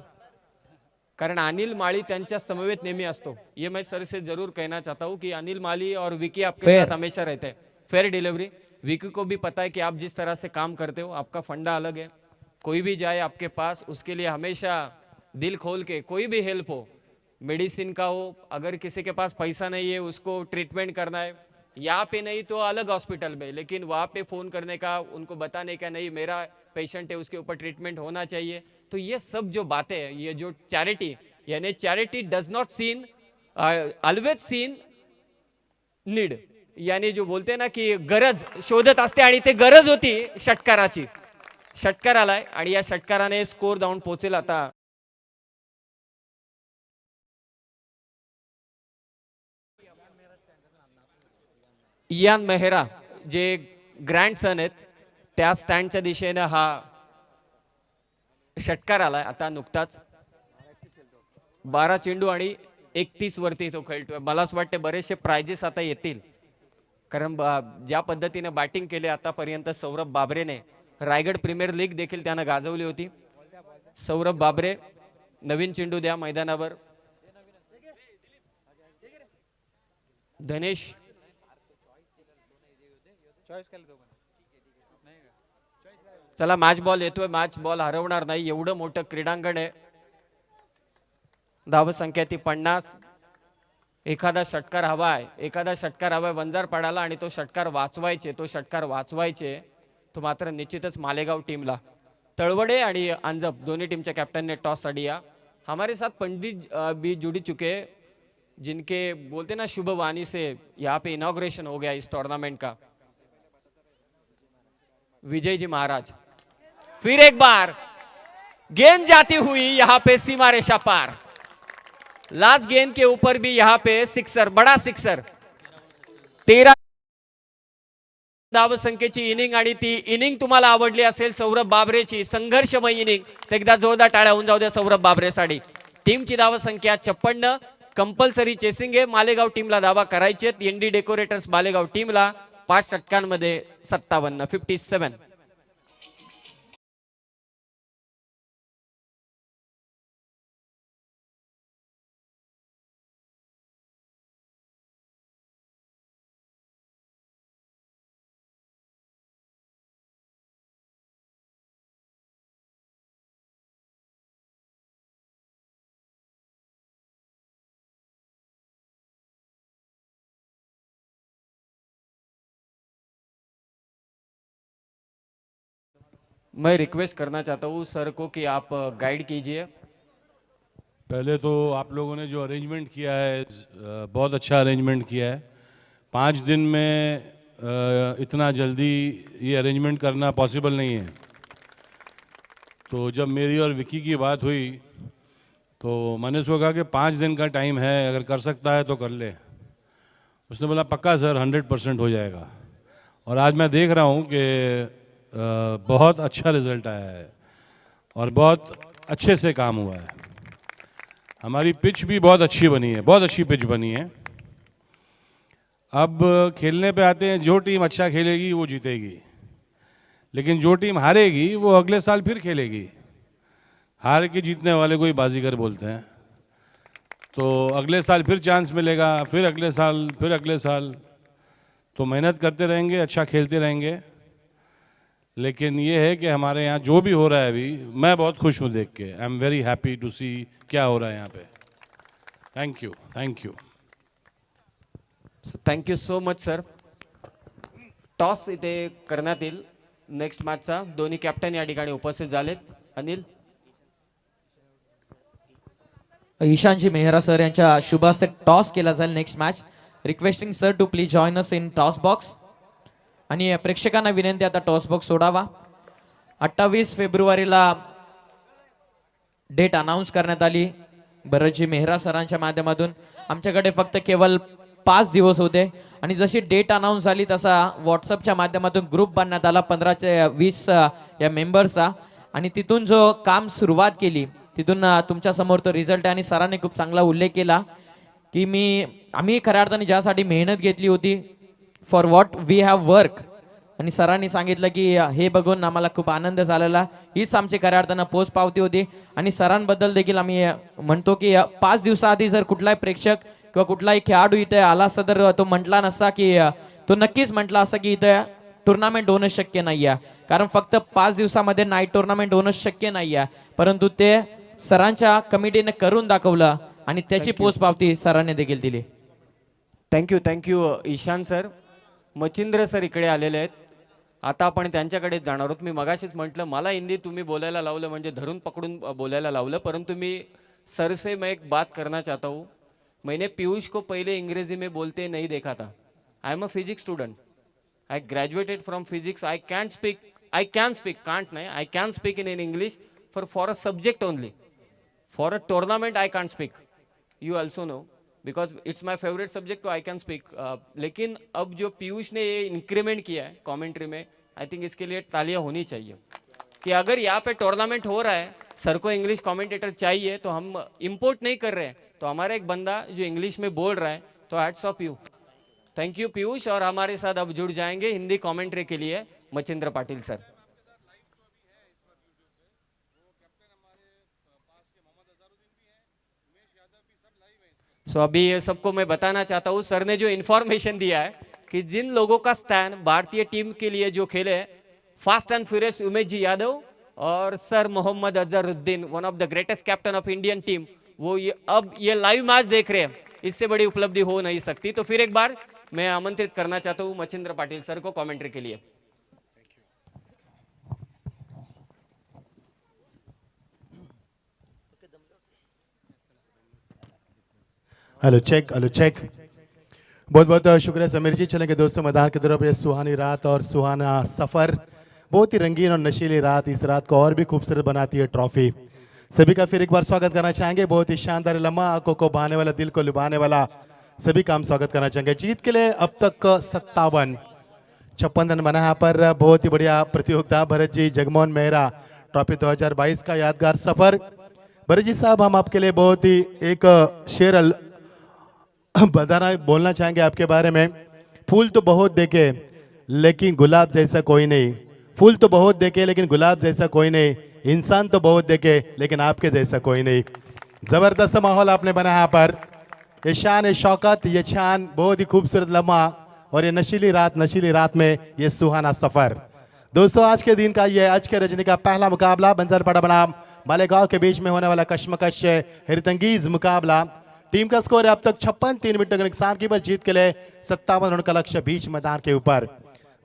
कारण अनिल माळी त्यांच्या समवेत नेहमी असतो. ये मैं सर से जरूर कहना चाहता हूं कि अनिल माली और विकी आपके साथ हमेशा रहते हैं. Fair delivery. विकी को भी पता है कि आप जिस तरह से काम करते हो आपका फंडा अलग है. कोई भी जाए आपके पास उसके लिए हमेशा दिल खोल के कोई भी हेल्प हो, मेडिसिन का हो, अगर किसी के पास पैसा नहीं है उसको ट्रीटमेंट करना है, यहाँ पे नहीं तो अलग हॉस्पिटल में, लेकिन वहाँ पे फोन करने का, उनको बताने का नहीं मेरा पेशेंट है उसके ऊपर ट्रीटमेंट होना चाहिए. तो ये सब जो बातें हैं, ये जो चैरिटी, यानी charity does not seen always seen need, यानी जो बोलते ना की गरज शोधत असते, आणि ते गरज होती षटकाराची. षटकार आलाय आणि या षटकाराने स्कोर जाऊन पोहोचेल आता इयान मेहरा, जे ग्रँडसन आहेत, त्या स्टँडच्या दिशेने हा षटकार आलाय आता नुकताच. 12 चेंडू आणि 31 वरती तो खेळतोय. मला असं वाटतं बरेचसे प्राइजेस आता येतील, कारण ज्या पद्धतीने बॅटिंग केली आतापर्यंत सौरभ बाबरेने, रायगड प्रीमियर लीग देखील त्यानं गाजवली होती. सौरभ बाबरे, नवीन चेंडू द्या मैदानावर. धनेश चला, मॅच बॉल येतोय, मॅच बॉल हरवणार नाही, एवढं मोठं क्रीडांगण आहे. धावसंख्या ती 50. एखादा षटकार हवाय, एखादा षटकार हवाय वंजारपाड्याला, आणि तो षटकार वाचवायचे तो मात्र निश्चितच मालेगाव टीमला. तळवडे आणि अंजप दोन्ही टीमच्या कॅप्टन ने टॉस साठी या. हमारे साथ पंडित भी जुड़ चुके, जिनके बोलते ना शुभ वाणी से यहाँ पे इनॉग्रेशन हो गया इस टूर्नामेंट का. विजय जी महाराज, फिर एक बार गेंद जाती हुई यहाँ पे सीमा रेखा पार. लास्ट गेंद के ऊपर भी यहाँ पे सिक्सर, बड़ा सिक्सर. 13 धावसंख्येची इनिंग, आणि ती इनिंग तुम्हाला आवडली असेल सौरभ बाबरेची, संघर्षमय इनिंग. एकदा जोरदार टाळ्या होऊन जाऊ द्या सौरभ बाबरेसाठी. टीमची धावसंख्या 56. कंपल्सरी चेसिंग आहे, मालेगाव टीमला धावा करायचे. एनडी डेकोरेटर्स मालेगाव टीमला 5 षटकांमध्ये 57, 57. मैं रिक्वेस्ट करना चाहता हूँ सर को कि आप गाइड कीजिए. पहले तो आप लोगों ने जो अरेंजमेंट किया है, बहुत अच्छा अरेंजमेंट किया है. 5 दिन में इतना जल्दी ये अरेंजमेंट करना पॉसिबल नहीं है. तो जब मेरी और विकी की बात हुई तो मैंने उसको कहा कि 5 दिन का टाइम है, अगर कर सकता है तो कर ले. उसने बोला पक्का सर, 100% हो जाएगा. और आज मैं देख रहा हूँ कि बहुत अच्छा रिजल्ट आया है और बहुत अच्छे से काम हुआ है. हमारी पिच भी बहुत अच्छी बनी है, बहुत अच्छी पिच बनी है. अब खेलने पे आते हैं, जो टीम अच्छा खेलेगी वो जीतेगी, लेकिन जो टीम हारेगी वो अगले साल फिर खेलेगी. हार के जीतने वाले को ही बाजीगर बोलते हैं. तो अगले साल फिर चांस मिलेगा, फिर अगले साल, फिर अगले साल. तो मेहनत करते रहेंगे, अच्छा खेलते रहेंगे. लेकिन ये है कि हमारे यहाँ जो भी हो रहा है अभी, मैं बहुत खुश हूँ देख के. I am very happy to see क्या हो रहा है यहाँ पे. Thank you, thank you. Thank you so much sir. Toss इथे करण्यात येईल नेक्स्ट मॅचचा. दोन्ही कॅप्टन या ठिकाणी उपस्थित झालेत. अनिल, ईशानजी मेहरा सर यांच्या शुभ हस्ते टॉस केला जाईल next match. Requesting sir to please join us in toss box. आणि प्रेक्षकांना विनंती, आता टॉस बॉक्स सोडावा. 28 फेब्रुवारीला डेट अनाऊन्स करण्यात आली भरतजी मेहरा सरांच्या माध्यमातून. आमच्याकडे फक्त केवळ 5 दिवस होते, आणि जशी डेट अनाऊन्स झाली तसा व्हॉट्सअपच्या माध्यमातून ग्रुप बनण्यात आला 15 ते 20 या मेंबर्सचा. आणि तिथून जो काम सुरुवात केली, तिथून तुमच्या समोर तो रिझल्ट आहे. आणि सरांनी खूप चांगला उल्लेख केला की आम्ही खऱ्या अर्थाने ज्यासाठी मेहनत घेतली होती, for what we have work, आणि सरांनी सांगितलं की हे बघून आम्हाला खूप आनंद झालेला. हीच आमची खऱ्या अर्थानं पोच पावती होती. आणि सरांबद्दल देखील आम्ही म्हणतो की 5 दिवसाआधी जर कुठलाही प्रेक्षक किंवा कुठलाही खेळाडू इथे आला असता तर तो म्हटला नसता की, तो नक्कीच म्हटला असता की इथे टुर्नामेंट होणं शक्य नाही आहे. कारण फक्त 5 दिवसामध्ये नाईट टुर्नामेंट होणं शक्य नाही आहे, परंतु ते सरांच्या कमिटीने करून दाखवलं, आणि त्याची पोच पावती सरांनी देखील दिली. Thank you Ishan sir. Machhindra sir इकडे आलेले आहेत. आता आपण त्यांच्याकडे जाणार आहोत. मी मगाशीच म्हटलं, मला हिंदी तुम्ही बोलायला लावलं म्हणजे धरून पकडून बोलायला लावलं, परंतु मी सर से मैं एक बात करना चाहता हूँ मैंने पीयूष को पहले अंग्रेजी में बोलते नहीं देखा था. I am a physics student. I graduated from physics. I can speak, can't nahi, I can speak in English for a subject only. For a tournament, I can't speak. You also know, because it's my favorite subject, so I can speak. लेकिन अब जो पीयूष ने ये increment किया है commentary में, I think इसके लिए तालियां होनी चाहिए. कि अगर यहाँ पे टूर्नामेंट हो रहा है, सर को इंग्लिश कमेंटेटर चाहिए, तो हम इंपोर्ट नहीं कर रहे हैं, तो हमारा एक बंदा जो इंग्लिश में बोल रहा है, तो hats off you. Thank you Piyush. और हमारे साथ अब जुड़ जाएंगे हिंदी कमेंट्री के लिए मचिंद्र पाटिल सर. सो अभी ये सबको मैं बताना चाहता हूँ, सर ने जो इन्फॉर्मेशन दिया है कि जिन लोगों का स्थान भारतीय टीम के लिए जो खेले fast and furious Umesh ji Yadav और sir Mohammad Azharuddin, one of the greatest captain of Indian team, वो अब ये लाइव मैच देख रहे हैं. इससे बड़ी उपलब्धि हो नहीं सकती. तो फिर एक बार मैं आमंत्रित करना चाहता हूं मचिंद्र पाटिल सर को कमेंट्री के लिए. Hello check. बहुत बहुत शुक्रिया समीर जी. चलेंगे दोस्तों मैदान की तरफ. ये सुहानी रात और सुहाना सफर, बहुत ही रंगीन और नशीली रात. इस रात को और भी खूबसूरत बनाती है ट्रॉफी. सभी का फिर एक बार स्वागत करना चाहेंगे. बहुत ही शानदार लम्हा, आंखों को भाने वाला, दिल को लुभाने वाला, सभी का हम स्वागत करना चाहेंगे. जीत के लिए अब तक 57 रन बना है यहाँ पर. बहुत ही बढ़िया प्रतियोगिता. भरत जी, जगमोहन मेहरा ट्रॉफी 2022 का यादगार सफर. भरत जी साहब, हम आपके लिए बहुत ही एक शेर बोलना चाहेंगे आपके बारे में. फूल तो बहुत देखे लेकिन गुलाब जैसा कोई नहीं. फूल तो बहुत देखे लेकिन गुलाब जैसा कोई नहीं. इंसान तो बहुत देखे लेकिन आपके जैसा कोई नहीं. जबरदस्त माहौल आपने बनाया यहाँ पर. ये शान, ये शौकत, ये शान, बहुत ही खूबसूरत लम्हा और ये नशीली रात में ये सुहाना सफर. दोस्तों, आज के दिन का ये आज के रजनी का पहला मुकाबला बंजरपाड़ा बनाम मालेगांव के बीच में होने वाला कश्मकश हिरतंगीज मुकाबला. टीम का स्कोर है अब तक 56. 3 विकेट के नुकसान की पर जीत के लिए 57 रन का लक्ष्य बीच मैदान के ऊपर.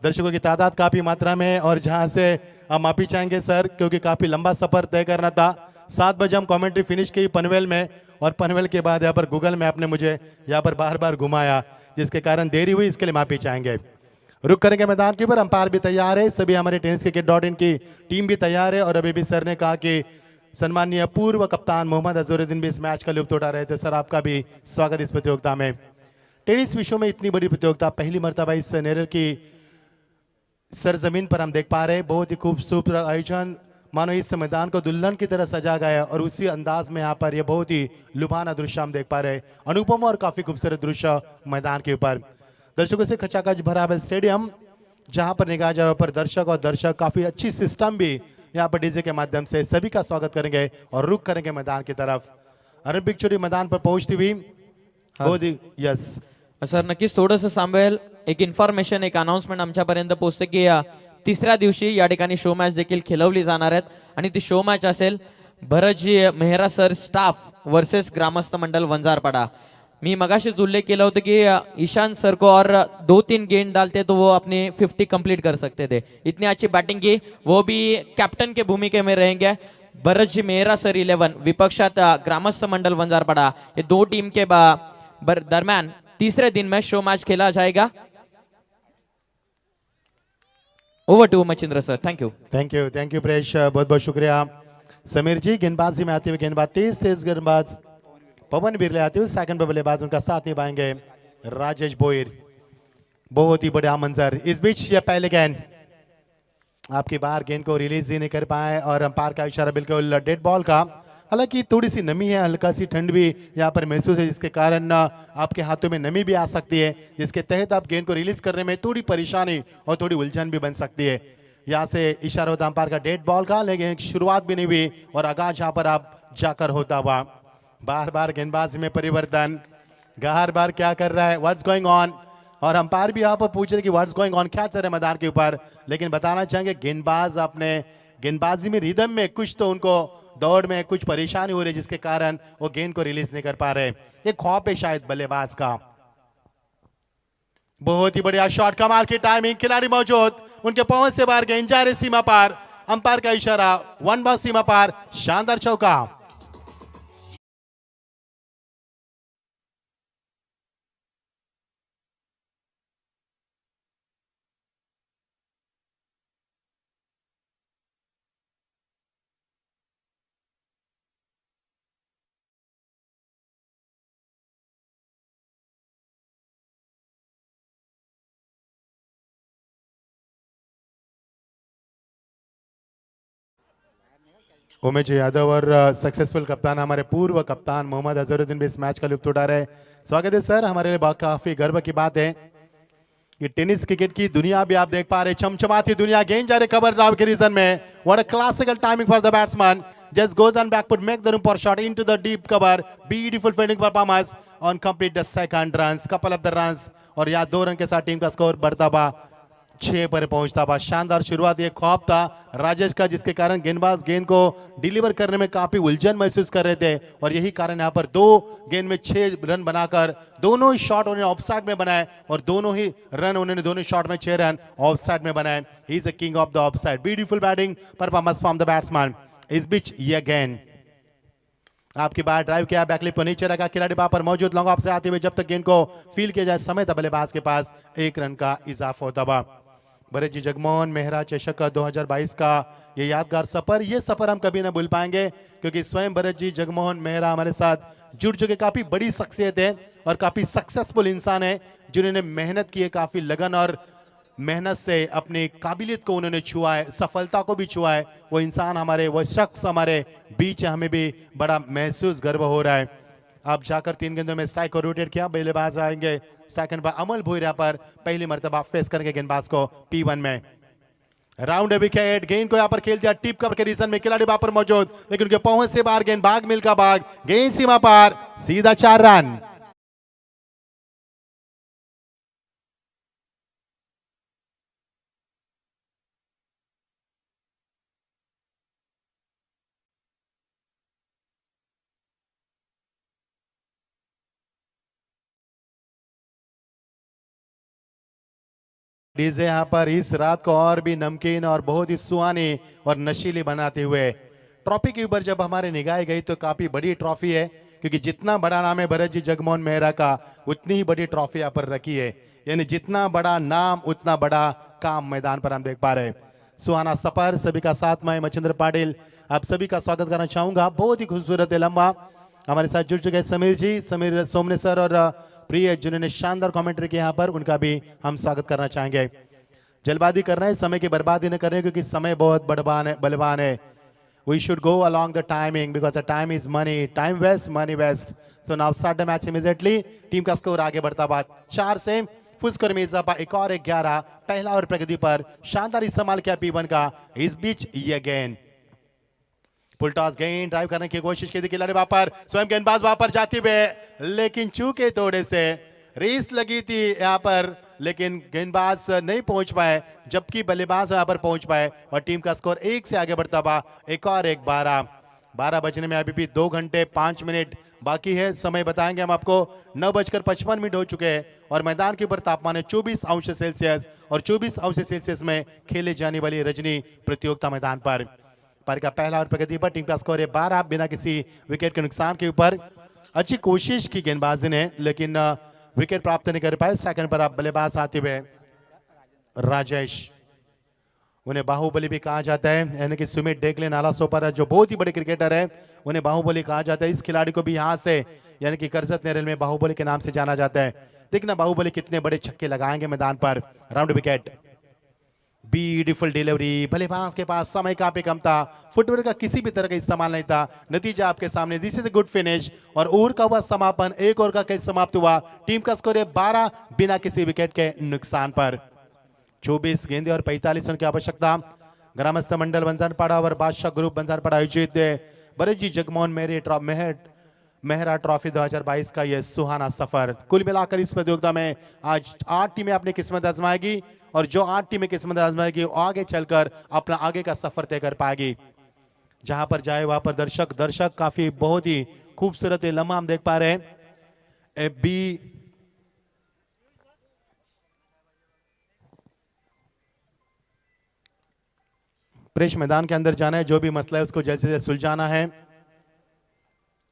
दर्शकों की तादाद काफी मात्रा में और जहां से हम माफी चाहेंगे सर, क्योंकि काफी लंबा सफर तय करना था. 7 बजे हम कमेंट्री फिनिश की पनवेल में, और पनवेल के बाद यहाँ पर गूगल मैप ने मुझे यहाँ पर बार घुमाया, जिसके कारण देरी हुई. इसके लिए माफी चाहेंगे. रुक करेंगे मैदान के ऊपर. अंपायर भी तैयार है. सभी हमारे tenniscricket.in की टीम भी तैयार है. और अभी भी सर ने कहा कि सम्माननीय पूर्व कप्तान मोहम्मद अजहरुद्दीन भी इस मैच का लुत्फ उठा रहे थे. सर, आपका भी स्वागत इस प्रतियोगिता में. टेनिस विश्व में इतनी बड़ी प्रतियोगिता पहली मर्तबा इस नेरल की सरजमीन पर हम देख पा रहे हैं. बहुत ही खूबसूरत आयोजन, मानो इस मैदान को दुल्हन की तरह सजा गया है और उसी अंदाज में यहाँ पर ये बहुत ही लुभाना दृश्य हम देख पा रहे हैं. अनुपम और काफी खूबसूरत दृश्य मैदान के ऊपर. दर्शकों से खचाखच भरा है स्टेडियम, जहां पर निगाह जगह पर दर्शक काफी अच्छी सिस्टम भी यहाँ पर डीजे के माध्यम से सभी का स्वागत करेंगे और रुख करेंगे मैदान की तरफ. ऑलिंपिक छोटी मैदान पर पहुंचती हुई बहुत ही यस सर, नक्कीच थोडंसं सांभेल. एक इन्फॉर्मेशन, एक अनाउन्समेंट आमच्यापर्यंत पोहोचते की तिसऱ्या दिवशी या ठिकाणी शो मॅच देखील खेळवली जाणार आहेत आणि ती शो मॅच असेल Bharatji Mehra sir staff versus ग्रामस्थ मंडल वंजारपाड़ा. मी मगाशीच उल्लेख केला होता कि ईशान सर को और 2-3 गेंद डालते तो वो अपनी 50 कंप्लीट कर सकते थे. इतनी अच्छी बैटिंग की, वो भी कैप्टन के भूमिका में रहेंगे. भरतजी मेहरा सर 11, विपक्षात ग्रामस्थ मंडल वंजारपाड़ा. ये दो टीम के दरम्यान तीसरे दिन में शो मैच खेला जाएगा. Over to Machindra sir. Thank you प्रेश. बहुत बहुत शुक्रिया समीर जी. गेंदबाजी में आते हुए गेंदबाज तेज गेंदबाज पवन बिरले आते हुए सेकंड पर बल्लेबाज उनका साथ निभाएंगे राजेश बोयर. बहुत ही बढ़िया मंजर. इस बीच ये पहले गेंद आपकी बाहर, गेंद को रिलीज ही नहीं कर पाए और अंपायर का इशारा बिल्कुल डेड बॉल का. हालांकि थोड़ी सी नमी है, हल्का सी ठंड भी यहाँ पर महसूस है, जिसके कारण आपके हाथों में नमी भी आ सकती है, जिसके तहत आप गेंद को रिलीज करने में थोड़ी परेशानी और थोड़ी उलझन भी बन सकती है. यहाँ से इशारा होता अंपायर का डेड बॉल का, लेकिन शुरुआत भी नहीं हुई और आगाज यहाँ पर आप जाकर होता हुआ. बार गेंदबाजी में परिवर्तन, बार क्या कर रहा है, व्हाट्स गोइंग ऑन. और अंपायर भी यहाँ पर पूछ रहे कि व्हाट्स गोइंग ऑन, क्या चल रहा है मैदान के ऊपर. लेकिन बताना चाहेंगे गेंदबाज अपने गेंदबाजी में रिदम में कुछ तो उनको दौड़ में कुछ परेशानी हो रही है, जिसके कारण वो गेंद को रिलीज नहीं कर पा रहे. एक खौफ है शायद बल्लेबाज का. बहुत ही बढ़िया शॉट, कमाल की टाइमिंग, खिलाड़ी मौजूद, उनके पहुंच से बाहर गेंद जा रही सीमा पार. अंपायर का इशारा, 1 बॉल सीमा पार. शानदार चौका. उमेश यादव और सक्सेसफुल कप्तान हमारे पूर्व कप्तान मोहम्मद अजहरुद्दीन भी इस मैच का लुत्फ उठा रहे हैं। स्वागत है सर, हमारे लिए काफी गर्व की बात है। ये टेनिस क्रिकेट की दुनिया भी आप देख पा रहे, चमचमाती दुनिया। गेंद जा रही कवर ड्राइव के रीजन में, what a classical timing for the batsman, just goes on back foot, make the room for shot into the deep cover, beautiful fielding performance on complete the second runs, couple of the runs, और यहाँ 2 run के साथ team का score बढ़ता हुआ 6 पर पहुंचता हुआ। शानदार शुरुआत, ये ख्वाब था राजेश का जिसके कारण गेंदबाज गेंद को डिलीवर करने में काफी उलझन महसूस कर रहे थे, और यही कारण यहाँ पर 2 गेंद में 6 रन बनाकर दोनों ही शॉट उन्होंने ऑफसाइड में बनाए, और दोनों ही रन उन्होंने दोनों शॉट में 6 रन ऑफसाइड में बनाए। He is a king of the offside. Beautiful batting performance from the batsman. इस बीच ये गेंद आपकी बार ड्राइव किया, बैकलिप को नीचे रखा, खिलाड़ी वहां पर मौजूद, लॉन्ग ऑफ से आते हुए जब तक गेंद को फील किया जाए समय तक बल्लेबाज के पास 1 रन का इजाफा होता हुआ। भरत जी जगमोहन मेहरा चषक 2022 का ये यादगार सफर, ये सफर हम कभी ना भूल पाएंगे, क्योंकि स्वयं भरत जी जगमोहन मेहरा हमारे साथ जुड़ चुके काफी बड़ी शख्सियत है और काफी सक्सेसफुल इंसान है, जिन्होंने मेहनत की है, काफी लगन और मेहनत से अपनी काबिलियत को उन्होंने छुआ है, सफलता को भी छुआ है। वो इंसान हमारे, वो शख्स हमारे बीच है, हमें भी बड़ा महसूस गर्व हो रहा है। अब जाकर 3 गेंदों में स्ट्राइक को रोटेट किया, बल्लेबाज आएंगे स्ट्राइक पर अमल भुइया पर पहली मर्तबा फेस करेंगे गेंदबाज को P1 में। राउंड विकेट, गेंद को यहाँ पर खेल दिया टिप कवर के रीजन में, खिलाड़ी वहां पर मौजूद, लेकिन उनके पहुंच से बाहर गेंद, भाग मिलका भाग, गेंद सीमा पार, सीधा 4 रन। डीजे यहाँ पर इस रात को और भी नमकीन और बहुत ही सुहानी और नशीली बनाते हुए ट्रॉफी के ऊपर जब हमारे निगाह गई तो काफी बड़ी ट्रॉफी है, क्योंकि जितना बड़ा नाम है भरत जी जगमोहन मेहरा का, उतनी ही बड़ी ट्रॉफी यहाँ पर रखी है। यानी जितना बड़ा नाम उतना बड़ा काम मैदान पर हम देख पा रहे हैं। सुहाना सफर सभी का साथ में मचिंद्र पाटिल, आप सभी का स्वागत करना चाहूंगा। बहुत ही खूबसूरत है लंबा हमारे साथ जुड़ चुके हैं समीर जी, समीर सोमने सर और प्रिय जिन्होंने शानदार कमेंट्री किया यहाँ पर, उनका भी हम स्वागत करना चाहेंगे। जल्दबाजी कर रहे हैं, समय की बर्बादी न कर रहे हैं, क्योंकि समय बहुत बलवान है। We should go along the timing because the time is money. Time waste, money waste. So now start the match immediately. Team का स्कोर आगे बढ़ता हुआ 4 से फुल स्कोर में इजाफा, एक और 11। पहला और प्रगति पर शानदार इस्तेमाल किया P1 का। इस बीच ये गेंद फुल टॉस, गेंद ड्राइव करने की कोशिश की थी, खिलाड़ी वहां पर स्वयं गेंदबाज वहां पर जाते हुए, लेकिन चूके थोड़े से रेस लगी थी यहाँ पर, लेकिन गेंदबाज नहीं पहुंच पाए, जबकि बल्लेबाज यहाँ पर पहुंच पाए, और टीम का स्कोर 1 से आगे बढ़ता हुआ। एक और 12 बजने में अभी भी 2 घंटे 5 मिनट बाकी है। समय बताएंगे हम आपको, 9:55 हो चुके हैं, और मैदान के ऊपर तापमान है 24 अंश सेल्सियस, और 24 अंश सेल्सियस में खेले जाने वाली रजनी प्रतियोगिता मैदान पर का पहला और प्रगति पर टीम का स्कोर है 12 बिना किसी विकेट के नुकसान के ऊपर। अच्छी कोशिश की गेंदबाजी ने, लेकिन विकेट प्राप्त नहीं कर पाए। सेकंड पर आप बल्लेबाज आते हुए राजेश, उन्हें बाहुबली भी कहा जाता है, यानी कि सुमित डेकले नाला सोपर जो बहुत ही बड़े क्रिकेटर है, उन्हें बाहुबली कहा जाता है। इस खिलाड़ी को भी यहाँ से यानी कि करजत नेरल में बाहुबली के नाम से जाना जाता है। देखना बाहुबली कितने बड़े छक्के लगाएंगे मैदान पर। राउंड विकेट, ब्यूटीफुल डिलीवरी, बल्लेबाज के पास समय काफी कम था, फुटवर्क का किसी भी तरह का इस्तेमाल नहीं था। नतीजा आपके सामने, this is a good finish, और ओवर का हुआ समापन, 1 ओवर का कैच समाप्त हुआ। टीम का स्कोर है 12 बिना किसी विकेट के नुकसान पर। 24 गेंदे और 45 रन की आवश्यकता। ग्रामस्थ मंडल बंजारपाड़ा और बादशाह ग्रुप बंजारपाड़ा आयोजित भरत जी जगमोहन मेहरा ट्रॉफी 2022 का यह सुहाना सफर। कुल मिलाकर इस प्रतियोगिता में आज 8 टीमें अपनी किस्मत आजमाएगी, और जो 8 टीमें किस्मत आजमाएगी वो आगे चलकर अपना आगे का सफर तय कर पाएगी। जहां पर जाए वहां पर दर्शक काफी बहुत ही खूबसूरत लम्हा हम देख पा रहे हैं। बी प्रेस मैदान के अंदर जाना है, जो भी मसला है उसको जल्द से जल्द सुलझाना है।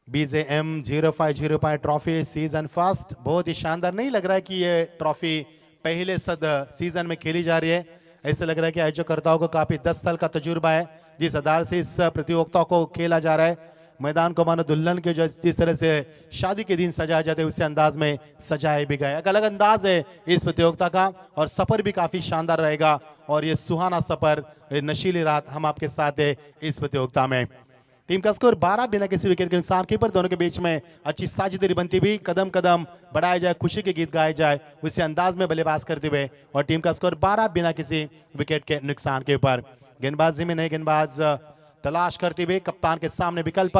BJM 0505 ट्रॉफी सीजन फर्स्ट, बहुत ही शानदार नहीं लग रहा है कि ये ट्रॉफी पहले सीजन में खेली जा रही है। ऐसे लग रहा है कि आयोजकर्ताओं को काफी 10 साल का तजुर्बा है, जिस आधार से इस प्रतियोगिता को खेला जा रहा है। मैदान को मानो दुल्हन के जिस तरह से शादी के दिन सजाया जाता है, उसी अंदाज में सजाए भी गए। एक अलग अंदाज है इस प्रतियोगिता का, और सफर भी काफी शानदार रहेगा, और ये सुहाना सफर, नशीली रात हम आपके साथ है इस प्रतियोगिता में। टीम का स्कोर 12 बिना किसी विकेट के नुकसान। कीपर दोनों के बीच में अच्छी साझेदारी बनती हुई, कदम कदम बढ़ाया जाए, खुशी के गीत गाए जाए, उसी अंदाज में बल्लेबाज करते हुए, और टीम का स्कोर 12 बिना किसी विकेट के नुकसान के ऊपर। गेंदबाजी में नए गेंदबाज तलाश करते हुए कप्तान के सामने विकल्प,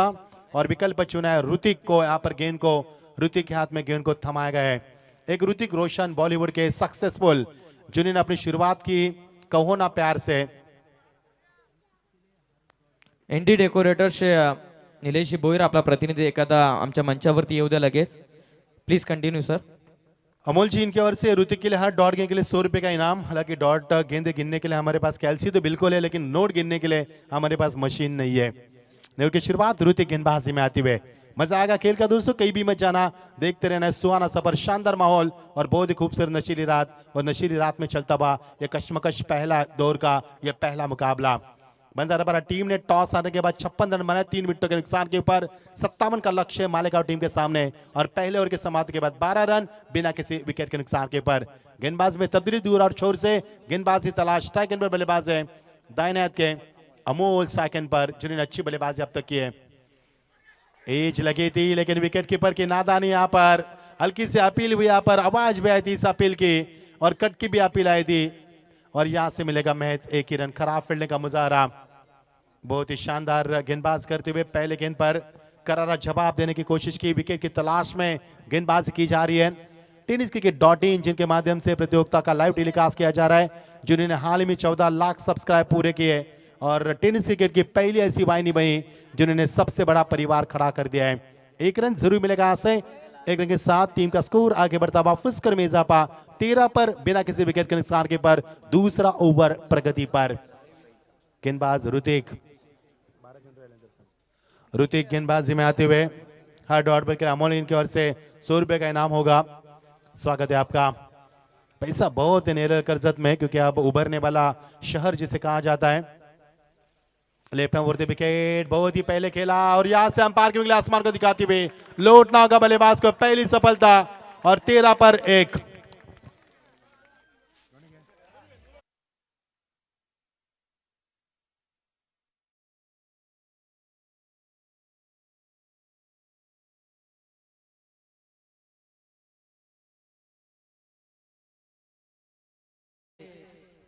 और विकल्प चुना है ऋतिक को। यहाँ पर गेंद को ऋतिक के हाथ में गेंद को थमाया गया है। एक ऋतिक रोशन बॉलीवुड के सक्सेसफुल, जिन्होंने अपनी शुरुआत की कहो ना प्यार से। एनडी डेकोरेटर्स निलेश भोईर आपला प्रतिनिधी एखादा आमच्या मंचावरती येऊ द्या लगेच. Please continue sir. Amol ji, इनकी ओर से ऋतिक के लिए हर डॉट गेंद के लिए 100 रुपए का इनाम। हालांकि डॉट गेंद गिनने के लिए हमारे पास कैल्सी तो बिल्कुल है, लेकिन नोट गिनने के लिए हमारे पास मशीन नहीं है। नेहरू की शुरुआत ऋतिक गेंदबाजी में आती हुए। मजा आएगा खेल का दोस्तों, कहीं भी मत जाना, देखते रहना है सुहाना सफर, शानदार माहौल और बहुत ही खूबसूरत नशीली रात। और नशीली रात में चलता हुआ यह कश्मकश पहला दौर का यह पहला मुकाबला। बंजारा टीम ने टॉस हारने के बाद 56 रन बनाए 3 विकेटों के नुकसान के ऊपर। 57 का लक्ष्य मालेगांव टीम के सामने, और पहले ओवर के समाप्ति के बाद 12 रन बिना किसी विकेट के नुकसान के ऊपर। गेंदबाज में तब्दीली दूर और छोर से गेंदबाजी तलाश। स्ट्राइक एंड पर बल्लेबाज है दाहिने हाथ के अमोल स्ट्राइक एंड पर, जिन्होंने अच्छी बल्लेबाजी अब तक की है। एज लगी थी, लेकिन विकेट कीपर की नादानी, यहाँ पर हल्की सी अपील हुई, यहाँ पर आवाज भी आई थी इस अपील की, और कट की भी अपील आई थी, और यहां से मिलेगा महज 1 ही रन। खराब फील्डिंग का मुजाहरा, बहुत ही शानदार गेंदबाज करते हुए पहले गेंद पर करारा जवाब देने की कोशिश की। विकेट की तलाश में गेंदबाजी की जा रही है। टेनिस क्रिकेट.in, जिनके माध्यम से प्रतियोगिता का लाइव टेलीकास्ट किया जा रहा है, जिन्होंने हाल ही में 14 लाख सब्सक्राइब पूरे किए, और टेनिस क्रिकेट की पहली ऐसी वाहिनी बनी जिन्होंने सबसे बड़ा परिवार खड़ा कर दिया है। 1 रन जरूर मिलेगा यहाँ से। 1 रन के साथ टीम का स्कोर आगे बढ़ता हुआ फुस्कर में इजाफा। 13 पर बिना किसी विकेट के नुकसान के पर दूसरा ओवर प्रगति पर। गेंदबाज ऋतिक गेंदबाजी में आते हुए हर डॉट पर अमोल इनकी ओर से 100 रुपए का इनाम होगा। स्वागत है आपका। पैसा बहुत है नेरल करजत में, क्योंकि अब उभरने वाला शहर जिसे कहा जाता है। लेफ्ट आर्म वर्दी विकेट बहुत ही पहले खेला, और यहां से अंपायर के आसमान को दिखाते हुए लौटना होगा बल्लेबाज को। पहली सफलता, और 13 पर 1।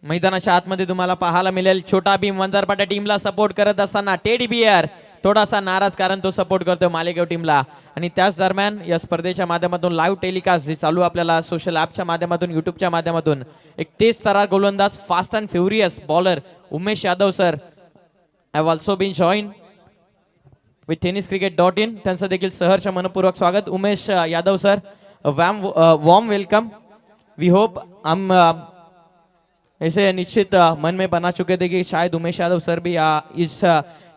मैदानाच्या आतमध्ये तुम्हाला पाहायला मिळेल छोटा भीम वंजारपाटा टीमला सपोर्ट करत असताना टेडी बियर थोडासा नाराज, कारण तो सपोर्ट करतो मालेगाव टीमला. आणि त्याच दरम्यान या स्पर्धेच्या माध्यमातून लाईव्ह टेलिकास्ट जे चालू आपल्याला सोशल ॲपच्या माध्यमातून, युट्यूबच्या माध्यमातून, एक तेज तरार गोलंदाज, fast and furious bowler Umesh Yadav sir have also been join with tennis cricket. त्यांचं देखील सहर्ष मनपूर्वक स्वागत. Umesh Yadav sir, warm welcome. We hope हम ऐसे निश्चित मन में बना चुके थे कि शायद उमेश यादव सर भी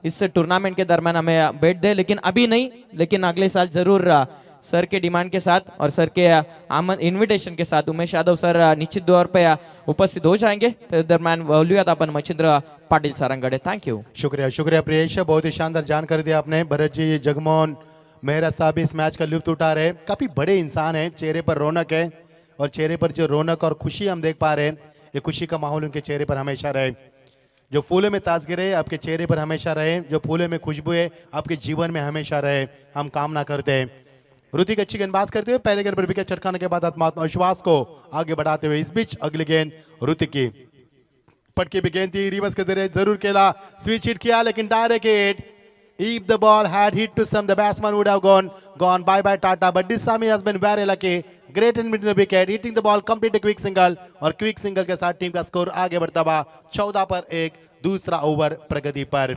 इस टूर्नामेंट के दरमियान हमें बैठ दे, लेकिन अभी नहीं, लेकिन अगले साल जरूर सर के डिमांड के साथ और सर के इन्विटेशन के साथ उमेश यादव सर निश्चित तौर पे उपस्थित हो जाएंगे. त्या दरम्यान बोलूयात आपण मच्छिंद्र पाटील सरांकडे. थँक्यू. शुक्रिया शुक्रिया प्रियेश, बहुत ही शानदार जानकारी दी आपने. भरत जी, जगमोहन मेहरा साहब इस मैच का लुत्फ उठा रहे. काफी बड़े इंसान है, चेहरे पर रौनक है, और चेहरे पर जो रौनक और खुशी हम देख पा रहे हैं, ये खुशी का माहौल उनके चेहरे पर हमेशा रहे. जो फूलों में ताजगी रहे आपके चेहरे पर हमेशा रहे, जो फूलों में खुशबू है आपके जीवन में हमेशा रहे, हम कामना करते हैं. ऋतिक अच्छी गेंदबाज करते हुए पहले गेंद पर विकेट चटकाने के बाद आत्मविश्वास को आगे बढ़ाते हुए इस बीच अगली गेंद ऋतिक की पटकी भी गेंद थी, रिवर्स के जरिए जरूर खेला, स्विच हिट किया, लेकिन direct hit. If the ball had hit to some, the batsman would have gone bye-bye Tata. But this time he has been very lucky. Great in between the wicket, hitting the ball, complete a quick single. और quick single के साथ team का score आगे बढ़ता हुआ 14 पर 1, दूसरा over प्रगति पर.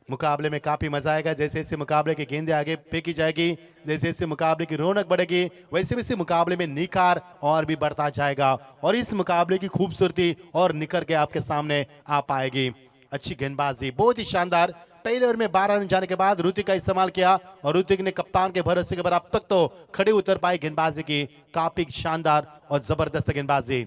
मुकाबले में काफी मजा आएगा. जैसे जैसे मुकाबले की गेंदें आगे फेंकी जाएगी, जैसे जैसे मुकाबले की रौनक बढ़ेगी, वैसे वैसे मुकाबले में निखार और भी बढ़ता जाएगा, और इस मुकाबले की खूबसूरती और निखर के आपके सामने आ पाएगी. अच्छी गेंदबाजी, बहुत ही शानदार. पहले ओवर में 12 रन जाने के बाद ऋतिक का इस्तेमाल किया, और ऋतिक ने कप्तान के भरोसे के बाद अब तक तो खड़े उतर पाई गेंदबाजी की. काफी शानदार और जबरदस्त गेंदबाजी.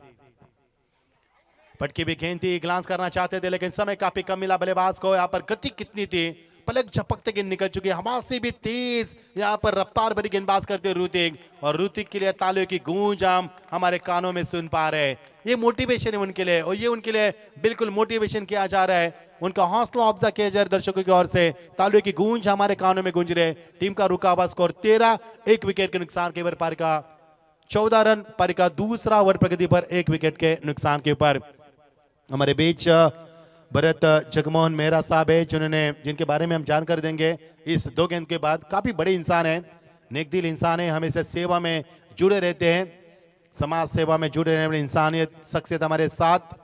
पटकी भी गेंद थी, ग्लांस करना चाहते थे, लेकिन समय काफी कम मिला बल्लेबाज को. यहाँ पर गति कितनी थी, पलक झपकते गेंद निकल चुकी है. हमारे से भी तेज यहाँ पर रफ्तार भरी गेंदबाज करते ऋतिक, और ऋतिक के लिए तालियों की गूंज हम हमारे कानों में सुन पा रहे हैं. ये मोटिवेशन है उनके लिए, और ये उनके लिए बिल्कुल मोटिवेशन किया जा रहा है, उनका हौसला अफजा किया जा रहा है दर्शकों की ओर से। तालियों की गूंज हमारे कानों में गूंज रहे। टीम का रुका हुआ स्कोर 13, 1 विकेट के नुकसान के ऊपर पारी का 14 रन, पारी का दूसरा ओवर प्रगति पर 1 विकेट के नुकसान के ऊपर। हमारे बीच भरत जगमोहन मेहरा साहब है, जिनके बारे में हम जानकारी देंगे इस 2 गेंद के बाद। काफी बड़े इंसान है, नेकदिल इंसान है, हमेशा सेवा में जुड़े रहते हैं, समाज सेवा में जुड़े रहने वाली इंसानियत शख्सियत हमारे साथ।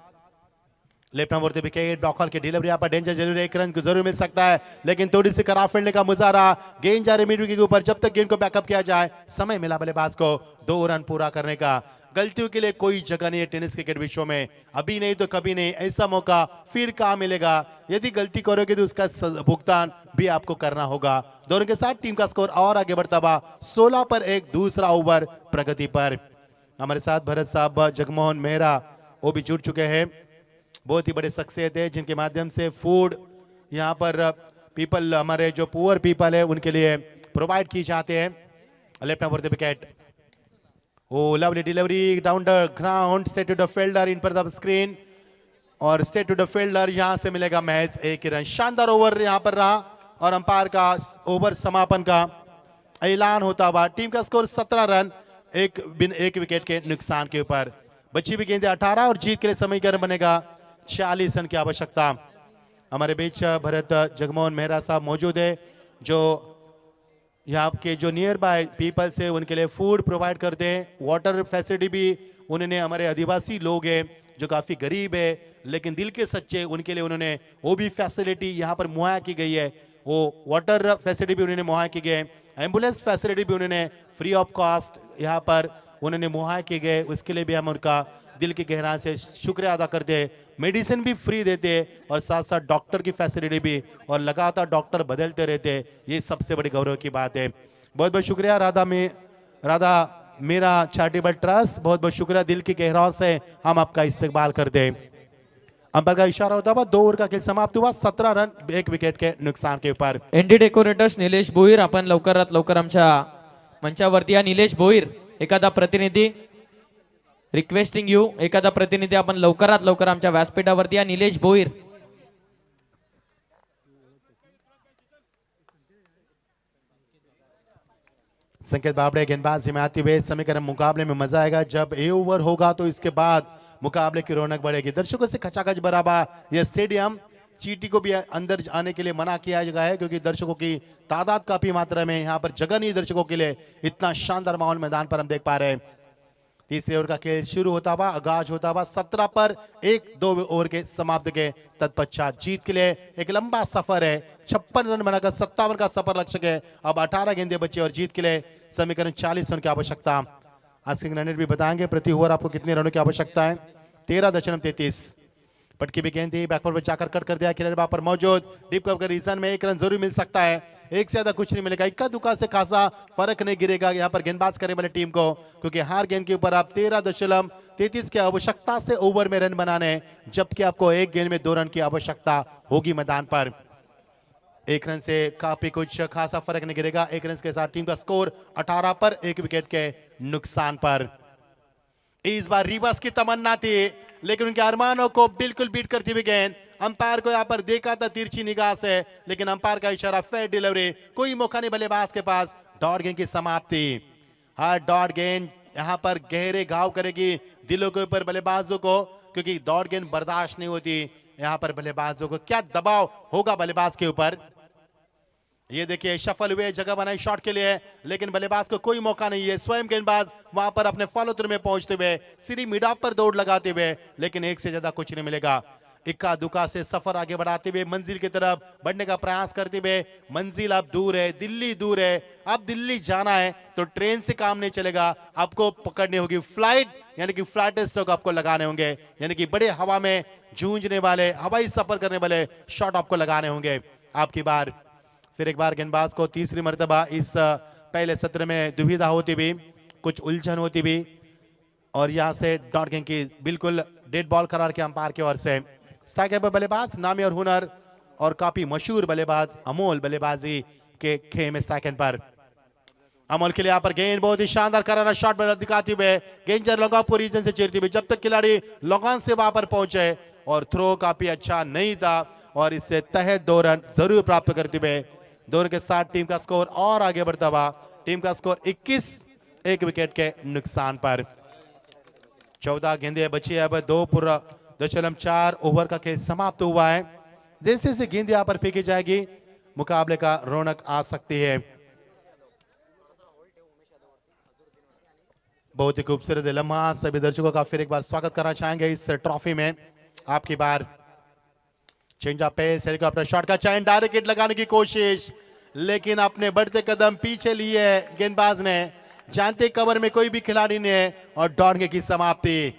लेफ्ट नंबर पे विकेट, डॉकल की डिलीवरी यहाँ पर डेंजर जरूर, 1 रन जरूर मिल सकता है, लेकिन थोड़ी सी खराब फील्डिंग का मुजाहरा। गेंद जा रही मिड विकेट के ऊपर, जब तक गेंद को बैकअप किया जाए समय मिला बल्लेबाज को 2 रन पूरा करने का। गलतियों के लिए कोई जगह नहीं है टेनिस क्रिकेट विश्व में, अभी नहीं तो कभी नहीं, ऐसा मौका फिर कहाँ मिलेगा। यदि गलती करोगे तो उसका भुगतान भी आपको करना होगा। दोनों के साथ टीम का स्कोर और आगे बढ़ता हुआ 16 पर 1, दूसरा ओवर प्रगति पर। हमारे साथ भरत साहब जगमोहन मेहरा वो भी जुड़ चुके हैं, बहुत ही बड़े शख्सियत है, जिनके माध्यम से फूड यहाँ पर पीपल, हमारे जो पुअर पीपल है उनके लिए प्रोवाइड की जाते हैं। Left number the wicket, oh lovely delivery down the ground, straight to the fielder in पर द स्क्रीन, और स्ट्रेट टू द फील्डर, यहां से मिलेगा मैच 1 रन। शानदार ओवर यहां पर रहा, और अंपायर का ओवर समापन का ऐलान होता हुआ। टीम का स्कोर 17 रन, 1 विकेट के नुकसान के ऊपर। बची हुई गेंदें 18, और जीत के लिए समीकरण बनेगा 46 रन की आवश्यकता। हमारे बीच भरत जगमोहन मेहरा साहब मौजूद है, जो यहाँ के जो नियर बाय पीपल्स है उनके लिए फूड प्रोवाइड करते हैं। वाटर फैसिलिटी भी उन्होंने, हमारे आदिवासी लोग हैं जो काफ़ी गरीब है लेकिन दिल के सच्चे, उनके लिए उन्होंने वो भी फैसिलिटी यहाँ पर मुहैया की गई है। वो वाटर फैसिलिटी भी उन्होंने मुहैया की गई है, एम्बुलेंस फैसिलिटी भी उन्होंने फ्री ऑफ कॉस्ट यहाँ पर उन्होंने मुहैया की गए। उसके लिए भी हम उनका दिल की गहराई से शुक्रिया अदा करते हैं। मेडिसिन भी फ्री देते हैं, और साथ साथ डॉक्टर की फैसिलिटी भी, और लगातार डॉक्टर बदलते रहते हैं, ये सबसे बड़ी गौरव की बात है। बहुत बहुत शुक्रिया राधा मेरा चैरिटेबल ट्रस्ट, बहुत बहुत शुक्रिया, दिल की गहराई से हम आपका इस्तेमाल करते हैं। अंपायर का इशारा होता हुआ 2 ओवर का खेल समाप्त हुआ, 17 रन 1 विकेट के नुकसान के ऊपर। एनडी डेकोरेटर्स निलेश भोईर, आपण लवकरात लवकर आमच्या मंचावरती या। निलेश भोईर, एखादा प्रतिनिधी, रिक्वेस्टिंग यू, एखादा प्रतिनिधी आपण लवकरात लवकर आमच्या व्यासपीठावरती या। निलेश भोईर, संकेत बाबड़े गेंदबाजी में आते हुए। समीकरण मुकाबले में मजा आएगा, जब ये ओवर होगा तो इसके बाद मुकाबले की रौनक बढ़ेगी। दर्शकों से खचाखच भरा यह स्टेडियम, चीटी को भी अंदर आने के लिए मना किया गया है, क्योंकि दर्शकों की तादाद काफी मात्रा में यहाँ पर जगह नहीं दर्शकों के लिए। इतना शानदार माहौल मैदान पर हम देख पा रहे हैं। तीसरे ओवर का खेल शुरू होता हुआ, आगाज होता हुआ 17 पर 1, 2 ओवर के समाप्त के तत्पश्चात जीत के लिए एक लंबा सफर है। 56 रन बनाकर 57 का सफर लक्ष्य है। अब 18 गेंदें बची और जीत के लिए समीकरण 40 रन की आवश्यकता। आज के रन भी बताएंगे प्रति ओवर आपको कितने रनों की आवश्यकता है। 13.33 पटकी भी गेंद थी, बैकवर्ड पर जाकर कट कर दिया, खिलाड़ी वहां पर मौजूद। डीप कवर के रीजन में 1 रन जरूर मिल सकता है, एक से ज्यादा कुछ नहीं मिलेगा। इक्का दुक्का से खासा फर्क नहीं गिरेगा यहाँ पर गेंदबाज करने वाले टीम को, क्योंकि हर गेंद के ऊपर आप 13.33 की आवश्यकता से ओवर में रन बनाने, जबकि आपको एक गेंद में 2 रन की आवश्यकता होगी मैदान पर। 1 रन से काफी कुछ खासा फर्क नहीं गिरेगा। 1 रन के साथ टीम का स्कोर 18 पर 1 विकेट के नुकसान पर। इस बार रिवर्स की तमन्ना थी, लेकिन उनके अरमानों को बिल्कुल बीट करती हुई गेंद। अंपायर को यहाँ पर देखा था तिरछी निगाह से, लेकिन अंपायर का इशारा, फेयर डिलीवरी, कोई मौका नहीं बल्लेबाज के पास। डॉट गेंद की समाप्ति। हर डॉट गेंद यहाँ पर गहरे घाव करेगी दिलों के ऊपर बल्लेबाजों को, क्योंकि डॉट गेंद बर्दाश्त नहीं होती यहाँ पर बल्लेबाजों को। क्या दबाव होगा बल्लेबाज के ऊपर। ये देखिए शफल हुए, जगह बनाई शॉट के लिए, लेकिन बल्लेबाज को कोई मौका नहीं है। स्वयं गेंदबाज वहां पर अपने फॉलो थ्रू में पहुंचते हुए, सीधी मिड ऑफ पर दौड़ लगाते हुए, लेकिन एक से ज्यादा कुछ नहीं मिलेगा। इक्का दुक्का से सफर आगे बढ़ाते हुए मंजिल की तरफ बढ़ने का प्रयास करते हुए। मंजिल अब दूर है, दिल्ली दूर है। अब दिल्ली जाना है तो ट्रेन से काम नहीं चलेगा, आपको पकड़नी होगी फ्लाइट, यानी कि फ्लाइट स्टॉक आपको लगाने होंगे, यानी कि बड़े हवा में जूझने वाले, हवाई सफर करने वाले शॉट आपको लगाने होंगे। आपकी बार फिर एक बार गेंदबाज को तीसरी मर्तबा इस पहले सत्र में दुविधा होती भी, कुछ उलझन होती भी, और यहां से डॉट गेंद की बिल्कुल डेड बॉल करार के अंपायर की ओर से। स्ट्राइकर पर बल्लेबाज नामी और हुनर और काफी मशहूर बल्लेबाज अमोल बल्लेबाजी के खेमे स्ट्राइक पर। अमोल के लिए यहाँ पर गेंद बहुत ही शानदार करारा शॉट दिखाते हुए गेंद लॉन्गापुर रीजन से चीरती हुई जब तक खिलाड़ी लॉन्गान से वहां पर पहुंचे और थ्रो काफी अच्छा नहीं था और इससे तहत 2 रन जरूर प्राप्त करते हुए दोनों के साथ टीम का स्कोर और आगे बढ़ता हुआ टीम का स्कोर 21 एक विकेट के नुकसान पर 14 गेंदें बची है। अब 2.4 ओवर का खेल समाप्त हुआ है। जैसे जैसे गेंद यहाँ पर फेंकी जाएगी मुकाबले का रौनक आ सकती है। बहुत ही खूबसूरत लम्हा सभी दर्शकों का फिर एक बार स्वागत करना चाहेंगे इस ट्रॉफी में। आपकी बार change of pace helicopter shot का चयन डायरेक्ट हिट लगाने की कोशिश लेकिन अपने बढ़ते कदम पीछे लिए गेंदबाज ने जानते कवर में कोई भी खिलाड़ी ने और दौड़ने की समाप्ति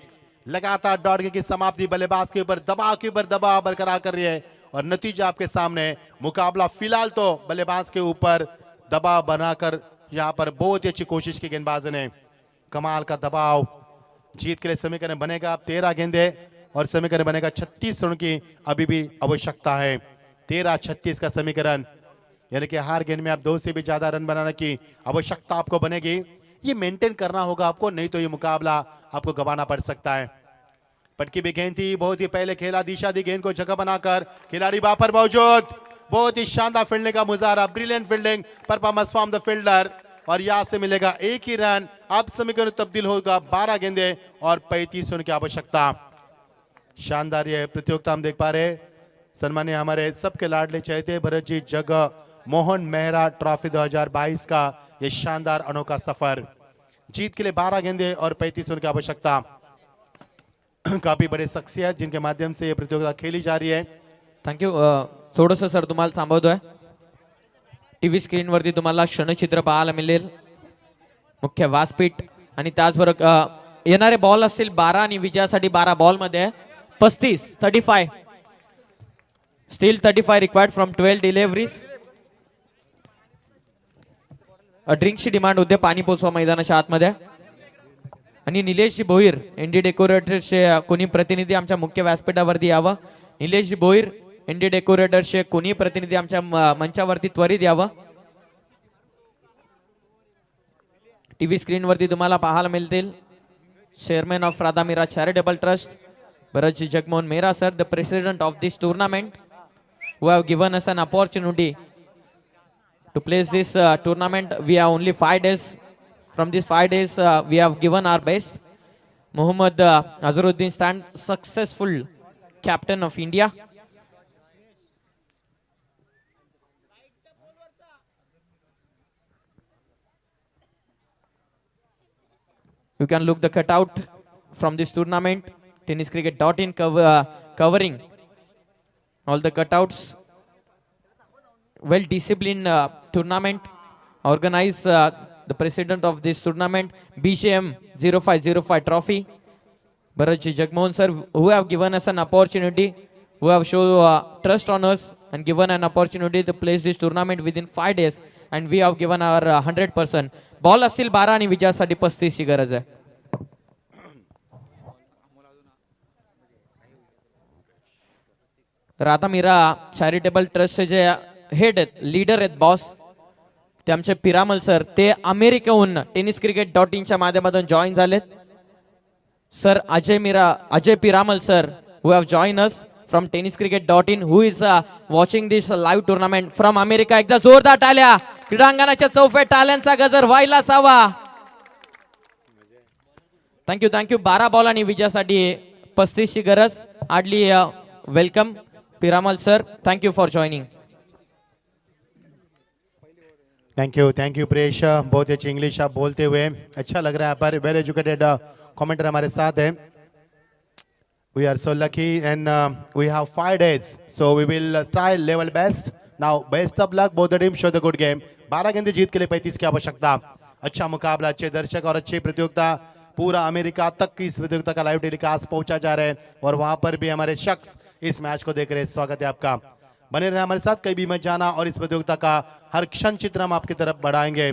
लगातार दौड़ने की समाप्ति बल्लेबाज के ऊपर दबाव बरकरार कर रही है और नतीजा आपके सामने। मुकाबला फिलहाल तो बल्लेबाज के ऊपर दबाव बनाकर यहाँ पर बहुत ही अच्छी कोशिश की गेंदबाज ने। कमाल का दबाव जीत के लिए समीकरण बनेगा 13 गेंदे और समीकरण बनेगा 36 रन की अभी भी आवश्यकता है। 13-36 का समीकरण यानी कि हर गेंद में आप 2 से भी ज्यादा रन बनाने की आवश्यकता आपको बनेगी। ये मेंटेन करना होगा आपको नहीं तो ये मुकाबला आपको गंवाना पड़ सकता है। पटकी भी गेंद थी बहुत ही पहले खेला दिशा दी गेंद को जगह बनाकर खिलाड़ी वहां पर मौजूद बहुत ही शानदार फील्डिंग का मुजाहरा brilliant fielding performance from the fielder और यहां से मिलेगा 1 ही रन। अब समीकरण तब्दील होगा 12 गेंदे और 35 रन की आवश्यकता। शानदार ये प्रतियोगिता हम देख पा रहे सम्मान्य हमारे सबके लाडले चहेते भरत जी जगह मोहन मेहरा ट्रॉफी 2022 का ये शानदार अनोखा सफर जीत के लिए 12 गेंदे और 35 रन की आवश्यकता। काफी बड़े शख्सियत जिनके माध्यम से ये प्रतियोगिता खेली जा रही है। थँक्यू। थोडंसं सर तुम्हाला थांबवतोय। टीव्ही स्क्रीनवरती तुम्हाला क्षणचित्र पाहायला मिळेल मुख्य व्यासपीठ आणि त्याचबरोबर येणारे बॉल असतील 12 आणि विजयासाठी 12 बॉल मध्ये 35 स्टील 35 रिक्वायर्ड फ्रॉम 12 डिलिव्हरीज। ड्रिंकची डिमांड होते पाणी पोचवा मैदानाच्या आतमध्ये आणि निलेशजी भोईर एनडी डेकोरेटर्सचे कोणी प्रतिनिधी आमच्या मुख्य व्यासपीठावरती यावं। निलेशजी भोईर एनडी डेकोरेटर्सचे कोणी प्रतिनिधी आमच्या मंचावरती त्वरित यावं। टीव्ही स्क्रीनवरती तुम्हाला पाहायला मिळतील chairman of Radhameera charitable trust Bharatji Jagmohan Mehra sir the president of this tournament who have given us an opportunity to place this tournament. We have only 5 days. From these 5 days, we have given our best. Muhammad Azharuddin stand successful captain of India. You can look the cutout from this tournament. Tenniscricket.in covering all the cutouts. Well disciplined tournament organized the president of this tournament BCM 0505 trophy Bharatji Jagmohan sir who have given us an opportunity, who have shown trust on us and given an opportunity to place this tournament within 5 days and we have given our 100%. Ball असतील 12 आणि विजयासाठी 35 ची गरज आहे. राधामीरा charitable ट्रस्टचे जे head आहेत leader आहेत boss ते आमचे पिरामल सर ते अमेरिकेहून tenniscricket.in च्या माध्यमातून जॉईन झालेत. Sir Ajay Piramal sir who have joined us from tenniscricket.in who is watching this live tournament from America. एकदा जोरदार टाळ्या क्रीडांगणाच्या चौफेर टाळ्यांचा गजर व्हायलाच हवा. थँक्यू 12 बॉल आणि विजयासाठी 35 ची गरज. Hardly welcome Piramal sir. Thank you for joining. Thank you प्रेश. बहुत अच्छी इंग्लिश आप बोलते हुए अच्छा लग रहा है. पर वेल एजुकेटेड कमेंटर हमारे साथ है. We are so lucky and we have 5 days, so we will try level best. Now best of luck, both the teams show the good game. 12 गेंदे जीत के लिए 35 की आवश्यकता. अच्छा मुकाबला, अच्छे दर्शक और अच्छी प्रतियोगिता. पूरा अमेरिका तक इस प्रतियोगिता का लाइव टेलीकास्ट पहुंचा जा रहा है और वहां पर भी हमारे शख्स इस मैच को देख रहे हैं. स्वागत है आपका. बने रहे हमारे साथ, कहीं भी मत जाना और इस प्रतियोगिता का हर क्षण चित्र हम आपकी तरफ बढ़ाएंगे.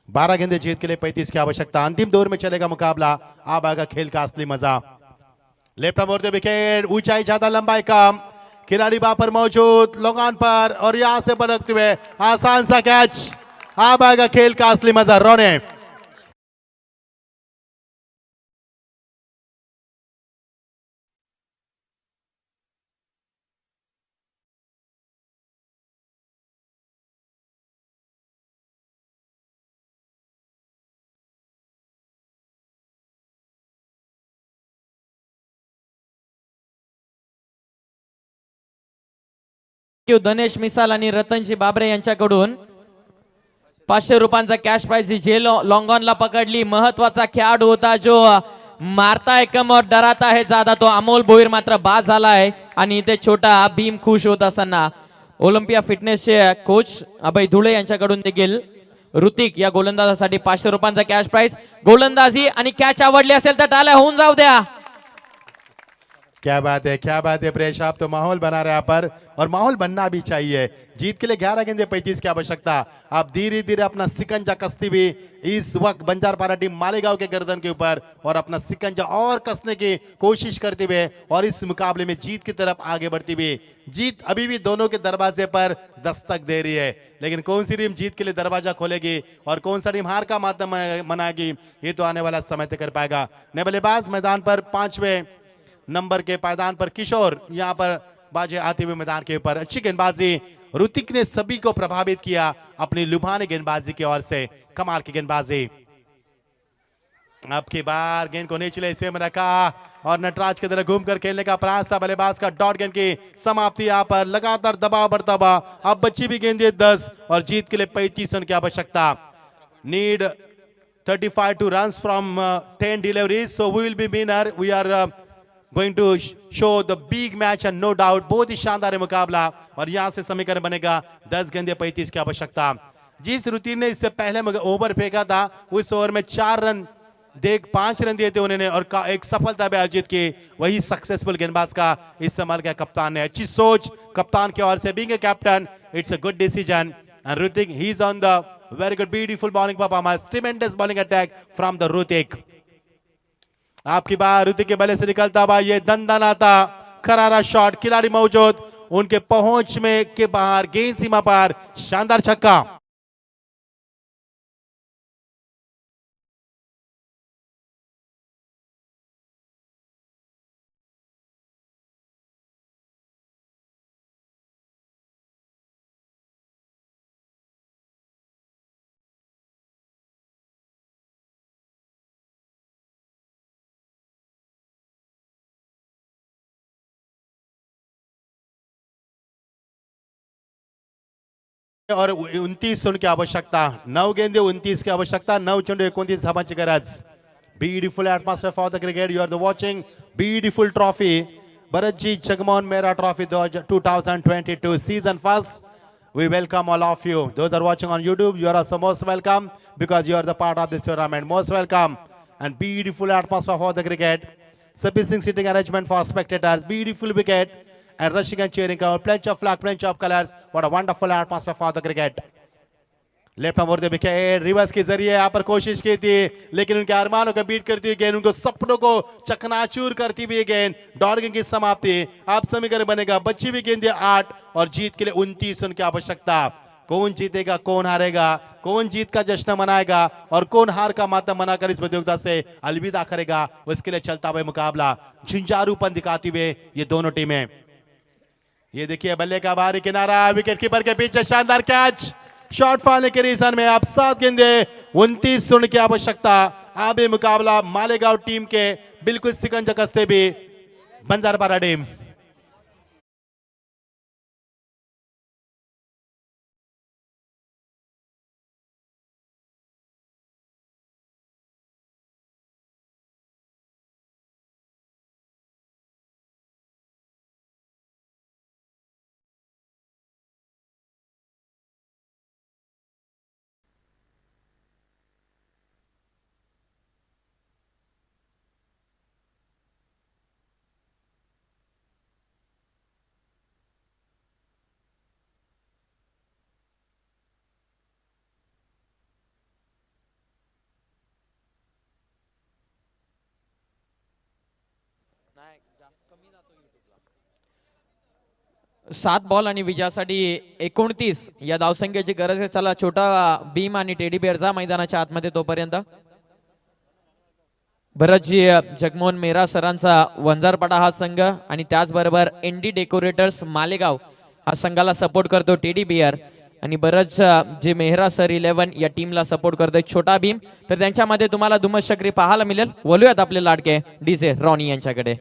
12 गेंदे जीत के लिए 35 की आवश्यकता. अंतिम दौर में चलेगा मुकाबला. अब आएगा खेल का असली मजा. लेफ्ट मोड़ते विकेट, ऊंचाई ज्यादा लंबाई कम. खिलाड़ी वहां पर मौजूद लोगान पर और यहां से भड़कते हुए आसान सा कैच। अब आएगा खेल का असली मजा। रोने धनेश मिसाल आणि रतनजी बाबरे यांच्याकडून 500 रुपयांचा कॅश प्राइज जे लॉन्गॉनला पकडली महत्वाचा खेळाडू होता जो मारता है कम और डराता है ज्यादा तो अमोल भोईर मात्र बाद झाला आहे आणि इथे छोटा भीम खुश होत असताना ओलिम्पिया फिटनेसचे कोच अभय धुळे यांच्याकडून देखील ऋतिक या गोलंदाजासाठी 500 रुपयांचा कॅश प्राइज। गोलंदाजी आणि कॅच आवडली असेल तर टाळ्या होऊन जाऊ द्या। क्या बात है, क्या बात है प्रेश, आप तो माहौल बना रहे हैं यहाँ पर और माहौल बनना भी चाहिए। जीत के लिए 11 गेंदे 35 की आवश्यकता। आप धीरे धीरे अपना सिकंजा कसती भी इस वक्त बंजारपाड़ा टीम मालेगांव के गर्दन के ऊपर और अपना सिकंजा और कसने की कोशिश करते हुए और इस मुकाबले में जीत की तरफ आगे बढ़ती हुई। जीत अभी भी दोनों के दरवाजे पर दस्तक दे रही है, लेकिन कौन सी टीम जीत के लिए दरवाजा खोलेगी और कौन सा टीम हार का मातम मनाएगी ये तो आने वाला समय तय कर पाएगा। नए बल्लेबाज मैदान पर 5वें नंबर के पायदान पर किशोर यहां पर बाजे आते हुए मैदान के ऊपर। अच्छी गेंदबाजी, ऋतिक ने सभी को प्रभावित किया अपनी लुभाने गेंदबाजी की ओर से। कमाल की गेंदबाजी। अब की बार गेंद को निचले हिस्से में रखा और नटराज की तरह घूमकर खेलने का प्रयास था बल्लेबाज का। डॉट गेंद की समाप्ति यहां पर लगातार दबाव बढ़ता हुआ। अब बच्ची भी गेंद 10 और जीत के लिए 35 रन की आवश्यकता। Need 35 runs from 10 deliveries, so we will be winner. We are going to show the big match and no doubt बहुत ही शानदार है मुकाबला और यहां से समीकरण बनेगा 10 गेंदे 35 की आवश्यकता। जिस ऋतिक ने इससे पहले ओवर फेंका था उस ओवर में 4 रन 5 रन दिए थे उन्होंने और एक सफलता भी अर्जित की। वही सक्सेसफुल गेंदबाज का इस्तेमाल किया कप्तान ने। अच्छी सोच कप्तान की ओर से। Being a captain it's a good decision and Hrithik he is on the very good beautiful bowling performance. Tremendous bowling attack from the Hrithik. आपकी बार ऋतिक के बल्ले से निकलता हुआ ये दंदनाता करारा शॉट। खिलाड़ी मौजूद उनके पहुंच में के बाहर गेंद सीमा पर शानदार छक्का। और 29 रन की आवश्यकता। 9 गेंदे 29 की आवश्यकता। 9 चेंडू 29 धावांची गरज। Beautiful atmosphere for the cricket. You are the watching beautiful trophy Bharatji Jagmohan Mehra trophy 2022 season first. We welcome all of you. Those are watching on YouTube, you are also most welcome because you are the part of this tournament. Most welcome and beautiful atmosphere for the cricket. Sufficient sitting arrangement for spectators. Beautiful wicket and rushing and cheering crowd. Plenty of flag, plenty of colors. What a wonderful atmosphere for the cricket. Left मोड़ दे wicket. Reverse के जरिए यहाँ पर कोशिश की थी लेकिन उनके अरमानों को बीट करती हुई गेंद, उनको सपनों को चकनाचूर करती हुई गेंद। डॉट गेंद की समाप्ति। आप समीकरण बनेगा बची हुई गेंद 8 और जीत के लिए 29 रन की आवश्यकता। कौन जीतेगा, कौन हारेगा, कौन जीत का जश्न मनाएगा और कौन हार का मातम मनाकर इस प्रतियोगिता से अलविदा करेगा, उसके लिए चलता हुआ मुकाबला झुंझारूपन दिखाती हुए ये दोनों टीमें। ये देखिए बल्ले का बाहरी किनारा, विकेट कीपर के पीछे शानदार कैच। शॉट फाड़ने के रीजन में आप 7 गेंदे 29 रन की आवश्यकता। आबे मुकाबला मालेगांव टीम के बिल्कुल सिकंजा कसते भी बंजारपाड़ा टीम। 7 बॉल आणि विजयासाठी 29 या धावसंख्येची गरज आहे. चला छोटा भीम आणि टेडी बेअर जा मैदानाच्या आतमध्ये तोपर्यंत. भरतजी जगमोहन मेहरा सरांचा वंजारपाडा हा संघ आणि त्याचबरोबर एनडी डेकोरेटर्स मालेगाव हा संघाला सपोर्ट करतो टेडी बियर आणि बरंच जे मेहरा सर 11 या टीमला सपोर्ट करतोय छोटा भीम. तर त्यांच्यामध्ये तुम्हाला दुमत चक्री पाहायला मिळेल. बोलूयात आपले लाडके डीजे रॉनी यांच्याकडे.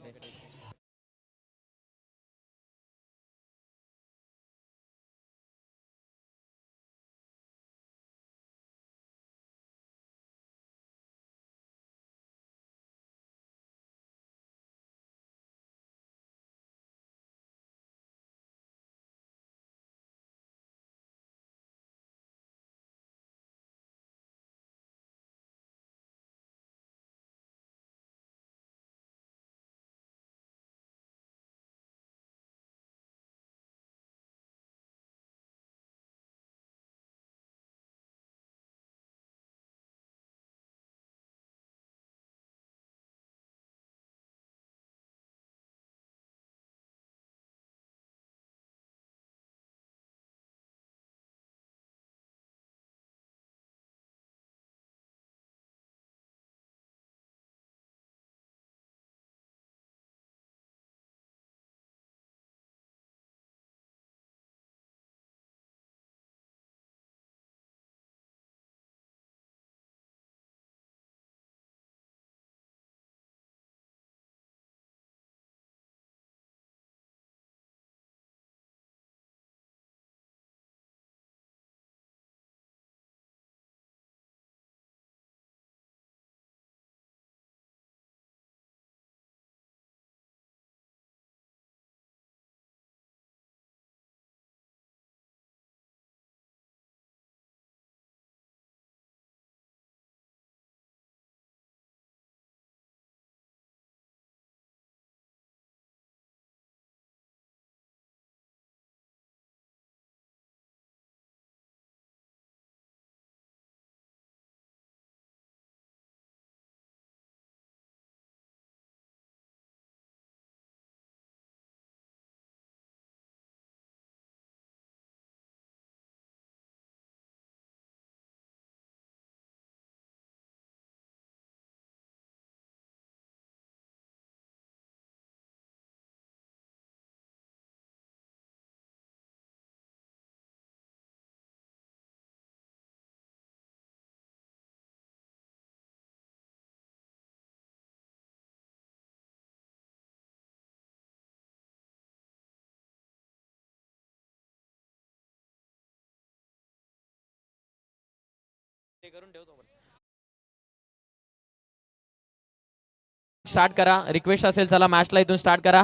स्टार्ट करा. रिक्वेस्ट असेल चला मॅचला इथून स्टार्ट करा.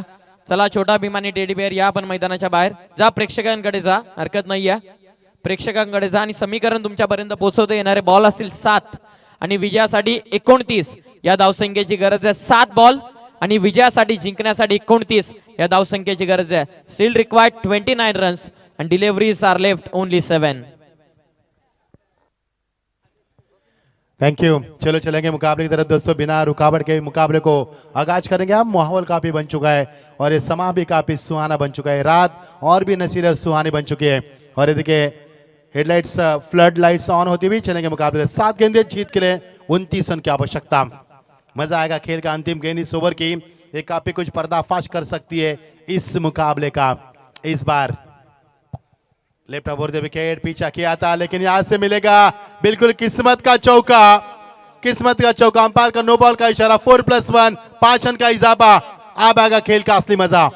चला छोटा भीम आणि टेडी बेअर या पण मैदानाच्या बाहेर जा. प्रेक्षकांकडे जा, हरकत नाहीये. प्रेक्षकांकडे जा आणि समीकरण तुमच्यापर्यंत पोहोचवता येणारे बॉल असतील 7 आणि विजयासाठी 29 या धावसंख्येची गरज आहे. 7 बॉल आणि विजयासाठी जिंकण्यासाठी 29 या धावसंख्येची गरज आहे. Still required 29 runs and deliveries are left only 7. Thank you. चलो चलेंगे मुकाबले की तरफ दोस्तों. बिना रुकावट के मुकाबले को आगाज करेंगे. अब माहौल काफी बन चुका है और ये समा भी काफी सुहाना बन चुका है. रात और भी नसीर और सुहानी बन चुकी है और ये देखिए हेडलाइट्स फ्लड लाइट्स ऑन होती हुई चलेंगे मुकाबले. 7 गेंदें जीत के लिए 29 रन की आवश्यकता. मजा आएगा खेल का अंतिम गेंद इस ओवर की. ये काफी कुछ पर्दाफाश कर सकती है इस मुकाबले का. इस बार लेफ्ट ओवर द विकेट पीछा किया था लेकिन यहां से मिलेगा बिल्कुल किस्मत का चौका. किस्मत का चौका. अंपायर का नो बॉल का इशारा. 4+1 5 रन का इजाफा. अब आएगा खेल का असली मजा.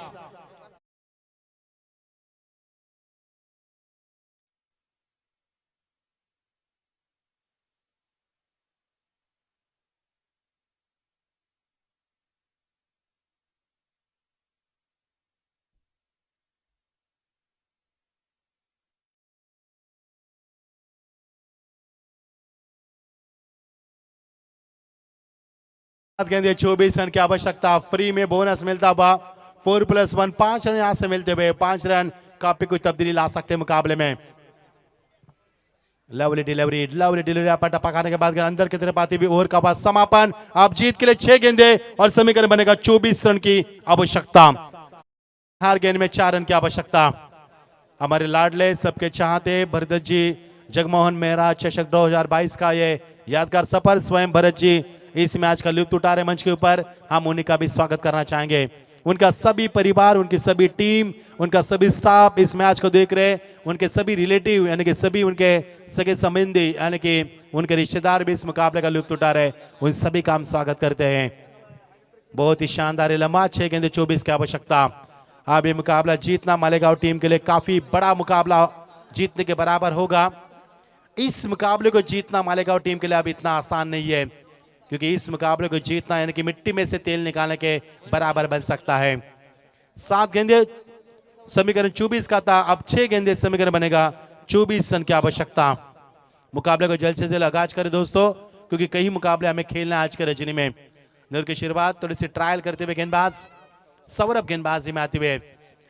गेंदे 24 रन की आवश्यकता. फ्री में बोनस मिलता हुआ 4+1 5 रन यहां से मिलते हुए 5 रन काफी कुछ तब्दीली ला सकते हैं मुकाबले में. लवली डिलीवरी पर टपकाने के बाद अंदर की तरफ आती हुई ओवर का बाद समापन. आप जीत के लिए 6 गेंदे और समीकरण बनेगा 24 रन की आवश्यकता. हर गेंद में 4 रन की आवश्यकता। हमारे लाडले सबके चाहते भरत जी जगमोहन मेहरा चषक 2022 का ये यादगार सफर स्वयं भरत जी इस मैच का लुत्फ उठा रहे मंच के ऊपर, हम उन्हीं का भी स्वागत करना चाहेंगे। उनका सभी परिवार, उनकी सभी टीम, उनका सभी स्टाफ इस मैच को देख रहे, उनके सभी रिलेटिव यानी कि सभी उनके सगे संबंधी यानी कि उनके रिश्तेदार भी इस मुकाबले का लुत्फ उठा रहे, उन सभी का हम स्वागत करते हैं। बहुत ही शानदार लम्हा 6 गेंदे 24 की आवश्यकता। अब ये मुकाबला जीतना मालेगांव टीम के लिए काफी बड़ा मुकाबला जीतने के बराबर होगा। इस मुकाबले को जीतना मालेगांव टीम के लिए अब इतना आसान नहीं है, क्योंकि इस मुकाबले को जीतना यानी कि मिट्टी में से तेल निकालने के बराबर बन सकता है। 7 गेंदे समीकरण 24 का था, अब 6 गेंदे समीकरण बनेगा 24 रन की आवश्यकता। मुकाबले को जल्द से जल्द आगाज करें दोस्तों, क्योंकि कई मुकाबले हमें खेलना है आज के रजनी में। नूर की शुरुआत थोड़ी सी ट्रायल करते हुए गेंदबाज सौरभ गेंदबाजी में आते हुए,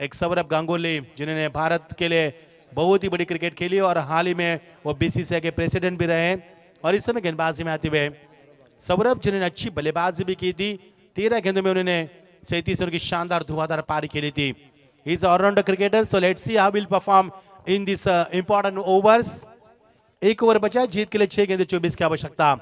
एक सौरभ गांगुली जिन्होंने भारत के लिए बहुत ही बड़ी क्रिकेट खेली और हाल ही में वो बीसीसीआई के प्रेसिडेंट भी रहे, और इस समय गेंदबाजी में आते हुए सौरभ जिन्होंने अच्छी बल्लेबाजी भी की थी। 13 गेंदों में उन्होंने 37 रन की शानदार धुआंधार पारी खेली थी। He is allrounder cricketer, so let's see how will perform in this important overs. एक ओवर बचा, जीत के लिए 6 गेंदे 24 की आवश्यकता।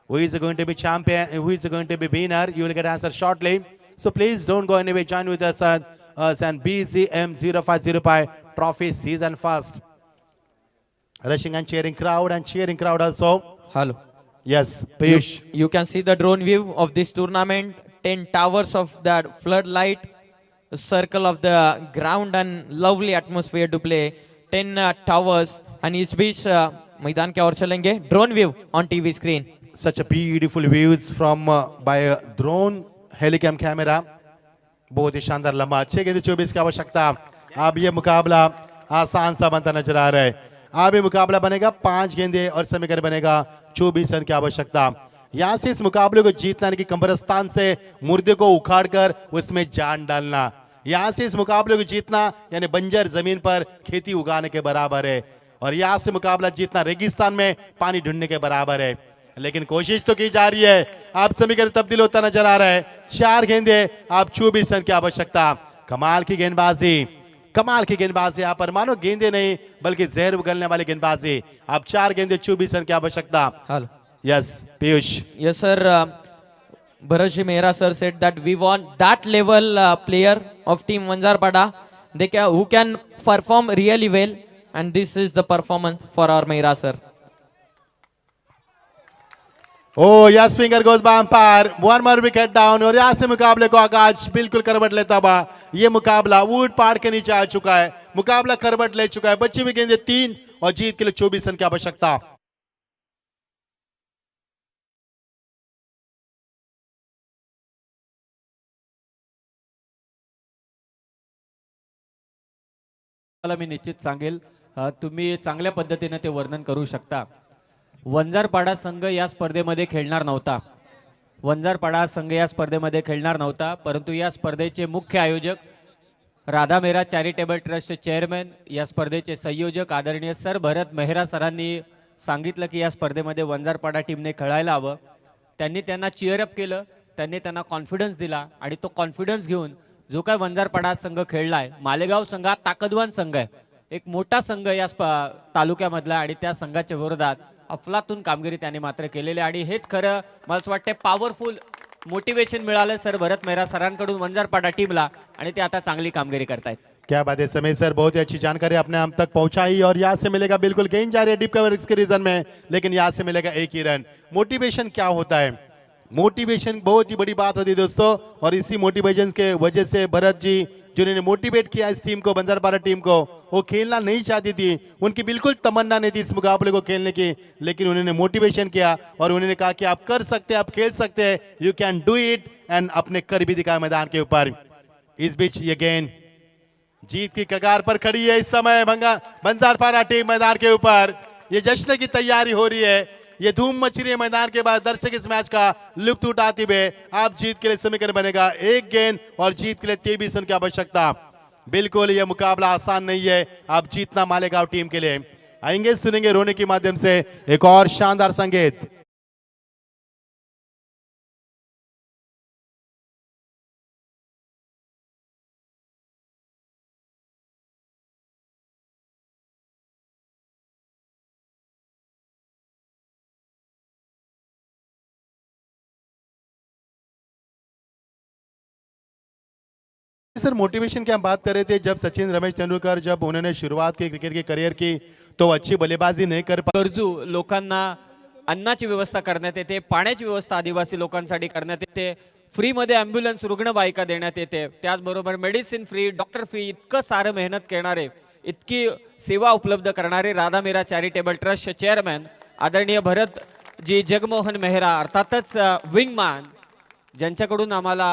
Who is going to be champion? Who is going to be winner? You will get answer shortly. So please don't go anywhere. Join with us and BZM0505 Trophy season first. Rushing and cheering crowd also. Hello. Yes, Piyush. You can see the drone view of this tournament. 10 towers of that floodlight, a circle of the ground and lovely atmosphere to play. 10 towers and each बीच मैदान के ओर चलेंगे. Drone view on TV screen. Such a beautiful views from by a drone helicam camera. बहुत ही शानदार लम्हा, 6 गेंदे 24 की आवश्यकता। अब ये मुकाबला आसान सा बनता नजर आ रहा है। अब ये मुकाबला बनेगा 5 गेंदे और समीकरण बनेगा 24 रन की आवश्यकता। यहाँ से इस मुकाबले को जीतना यानी कि कब्रिस्तान से मुर्दे को उखाड़कर उसमें जान डालना। यहाँ से इस मुकाबले को जीतना यानी बंजर जमीन पर खेती उगाने के बराबर है, और यहाँ से मुकाबला जीतना रेगिस्तान में पानी ढूंढने के बराबर है। लेकिन कोशिश तो की जा रही है। आप समीकरण तब्दील होता नजर आ रहा है। 4 गेंदे आप 24 रन की आवश्यकता। कमाल की गेंदबाजी, कमाल की गेंदबाजी, यहाँ पर मानो गेंदे नहीं बल्कि जहर उगलने वाली गेंदबाजी। अब 4 गेंदे 24 रन की आवश्यकता। Hello. Yes Piyush. Yes, sir. Bharat Ji Mehra sir said that we want that level player of team Vanjarpada. Who can perform really well, and this is the performance for our Mehra sir. Oh yes, finger goes by umpire. One more wicket down और यहाँ से मुकाबले को आगाज बिल्कुल करवट लेता हुआ ये मुकाबला वुड पार के नीचे आ चुका है। मुकाबला करवट ले चुका है। बची हुई गेंदें 3 और जीत के लिए 24 रन की आवश्यकता। मला मी निश्चित सांगेल, तुम्ही चांगल्या पद्धतीने ते वर्णन करू शकता। वंजारपाडा संघ या स्पर्धेमध्ये खेळणार नव्हता, वंजारपाडा संघ या स्पर्धेमध्ये खेळणार नव्हता, परंतु या स्पर्धेचे मुख्य आयोजक राधा मेहरा चॅरिटेबल ट्रस्टचे चेअरमॅन, या स्पर्धेचे संयोजक आदरणीय सर भरत मेहरा सरांनी सांगितलं की या स्पर्धेमध्ये वंजारपाडा टीमने खेळायला हवं। त्यांनी त्यांना चीअरअप केलं, त्यांनी त्यांना कॉन्फिडन्स दिला आणि तो कॉन्फिडन्स घेऊन जो काय वंजारपाडा संघ खेळलाय, मालेगाव संघ हा ताकदवान संघ आहे, एक मोठा संघ या तालुक्यामधला, आणि त्या संघाच्या विरोधात अफलातून कामगिरी त्याने मात्र केलेली, आणि हेच खरं मला असं वाटतं पॉवरफुल मोटिवेशन मिळालं सर भरत मेहरा सरांकडून वंजारपाडा टीमला, आणि ते आता चांगली कामगिरी करतायत। क्या बात है समय सर, बहुत ही अच्छी जानकारी आपने हम तक पहुंचाई। और यहाँ से मिलेगा बिल्कुल गेंद जा रही है डीप कवर के रीजन में, लेकिन यहाँ से मिलेगा 1 ही रन। मोटिवेशन क्या होता है? मोटिवेशन बहुत ही बड़ी बात होती है दोस्तों, और इसी मोटिवेशन के वजह से भरत जी जिन्होंने मोटिवेट किया इस टीम को, बंजारपाड़ा टीम को, वो खेलना नहीं चाहती थी, उनकी बिल्कुल तमन्ना नहीं थी इस मुकाबले को खेलने की, लेकिन उन्होंने मोटिवेशन किया और उन्होंने कहा कि आप कर सकते हैं, आप खेल सकते हैं, you can do it, and अपने कर भी दिखाया मैदान के ऊपर। इस बीच ये गेंद जीत की कगार पर खड़ी है इस समय बंजारपाड़ा टीम मैदान के ऊपर। ये जश्न की तैयारी हो रही है, ये धूम मच रही है मैदान के बाद, दर्शक इस मैच का लुत्फ उठाते हुए। आप जीत के लिए समीकरण बनेगा 1 गेंद और जीत के लिए 23 रन की आवश्यकता। बिल्कुल ये मुकाबला आसान नहीं है, आप जीतना मालेगांव टीम के लिए। आएंगे सुनेंगे रोने के माध्यम से एक और शानदार संगीत। सर मोटिवेशन की हम बात कर रहे थे, जब सचिन रमेश तेंदुलकर जब उन्होंने शुरुआत की क्रिकेट की करियर की तो अच्छी बल्लेबाजी नहीं कर पा गरजू लोकांना अन्नाची व्यवस्था करण्यात येते, पाण्याची व्यवस्था आदिवासी लोकांसाठी करण्यात येते, फ्रीमध्ये ॲम्ब्युलन्स रुग्णवाहिका देण्यात येते, त्याचबरोबर मेडिसिन फ्री, डॉक्टर फ्री, इतकं सारं मेहनत करणारे, इतकी सेवा उपलब्ध करणारे राधा मेरा चॅरिटेबल ट्रस्टचे चेअरमॅन आदरणीय भरत जी जगमोहन मेहरा, अर्थातच विंगमॅन, ज्यांच्याकडून आम्हाला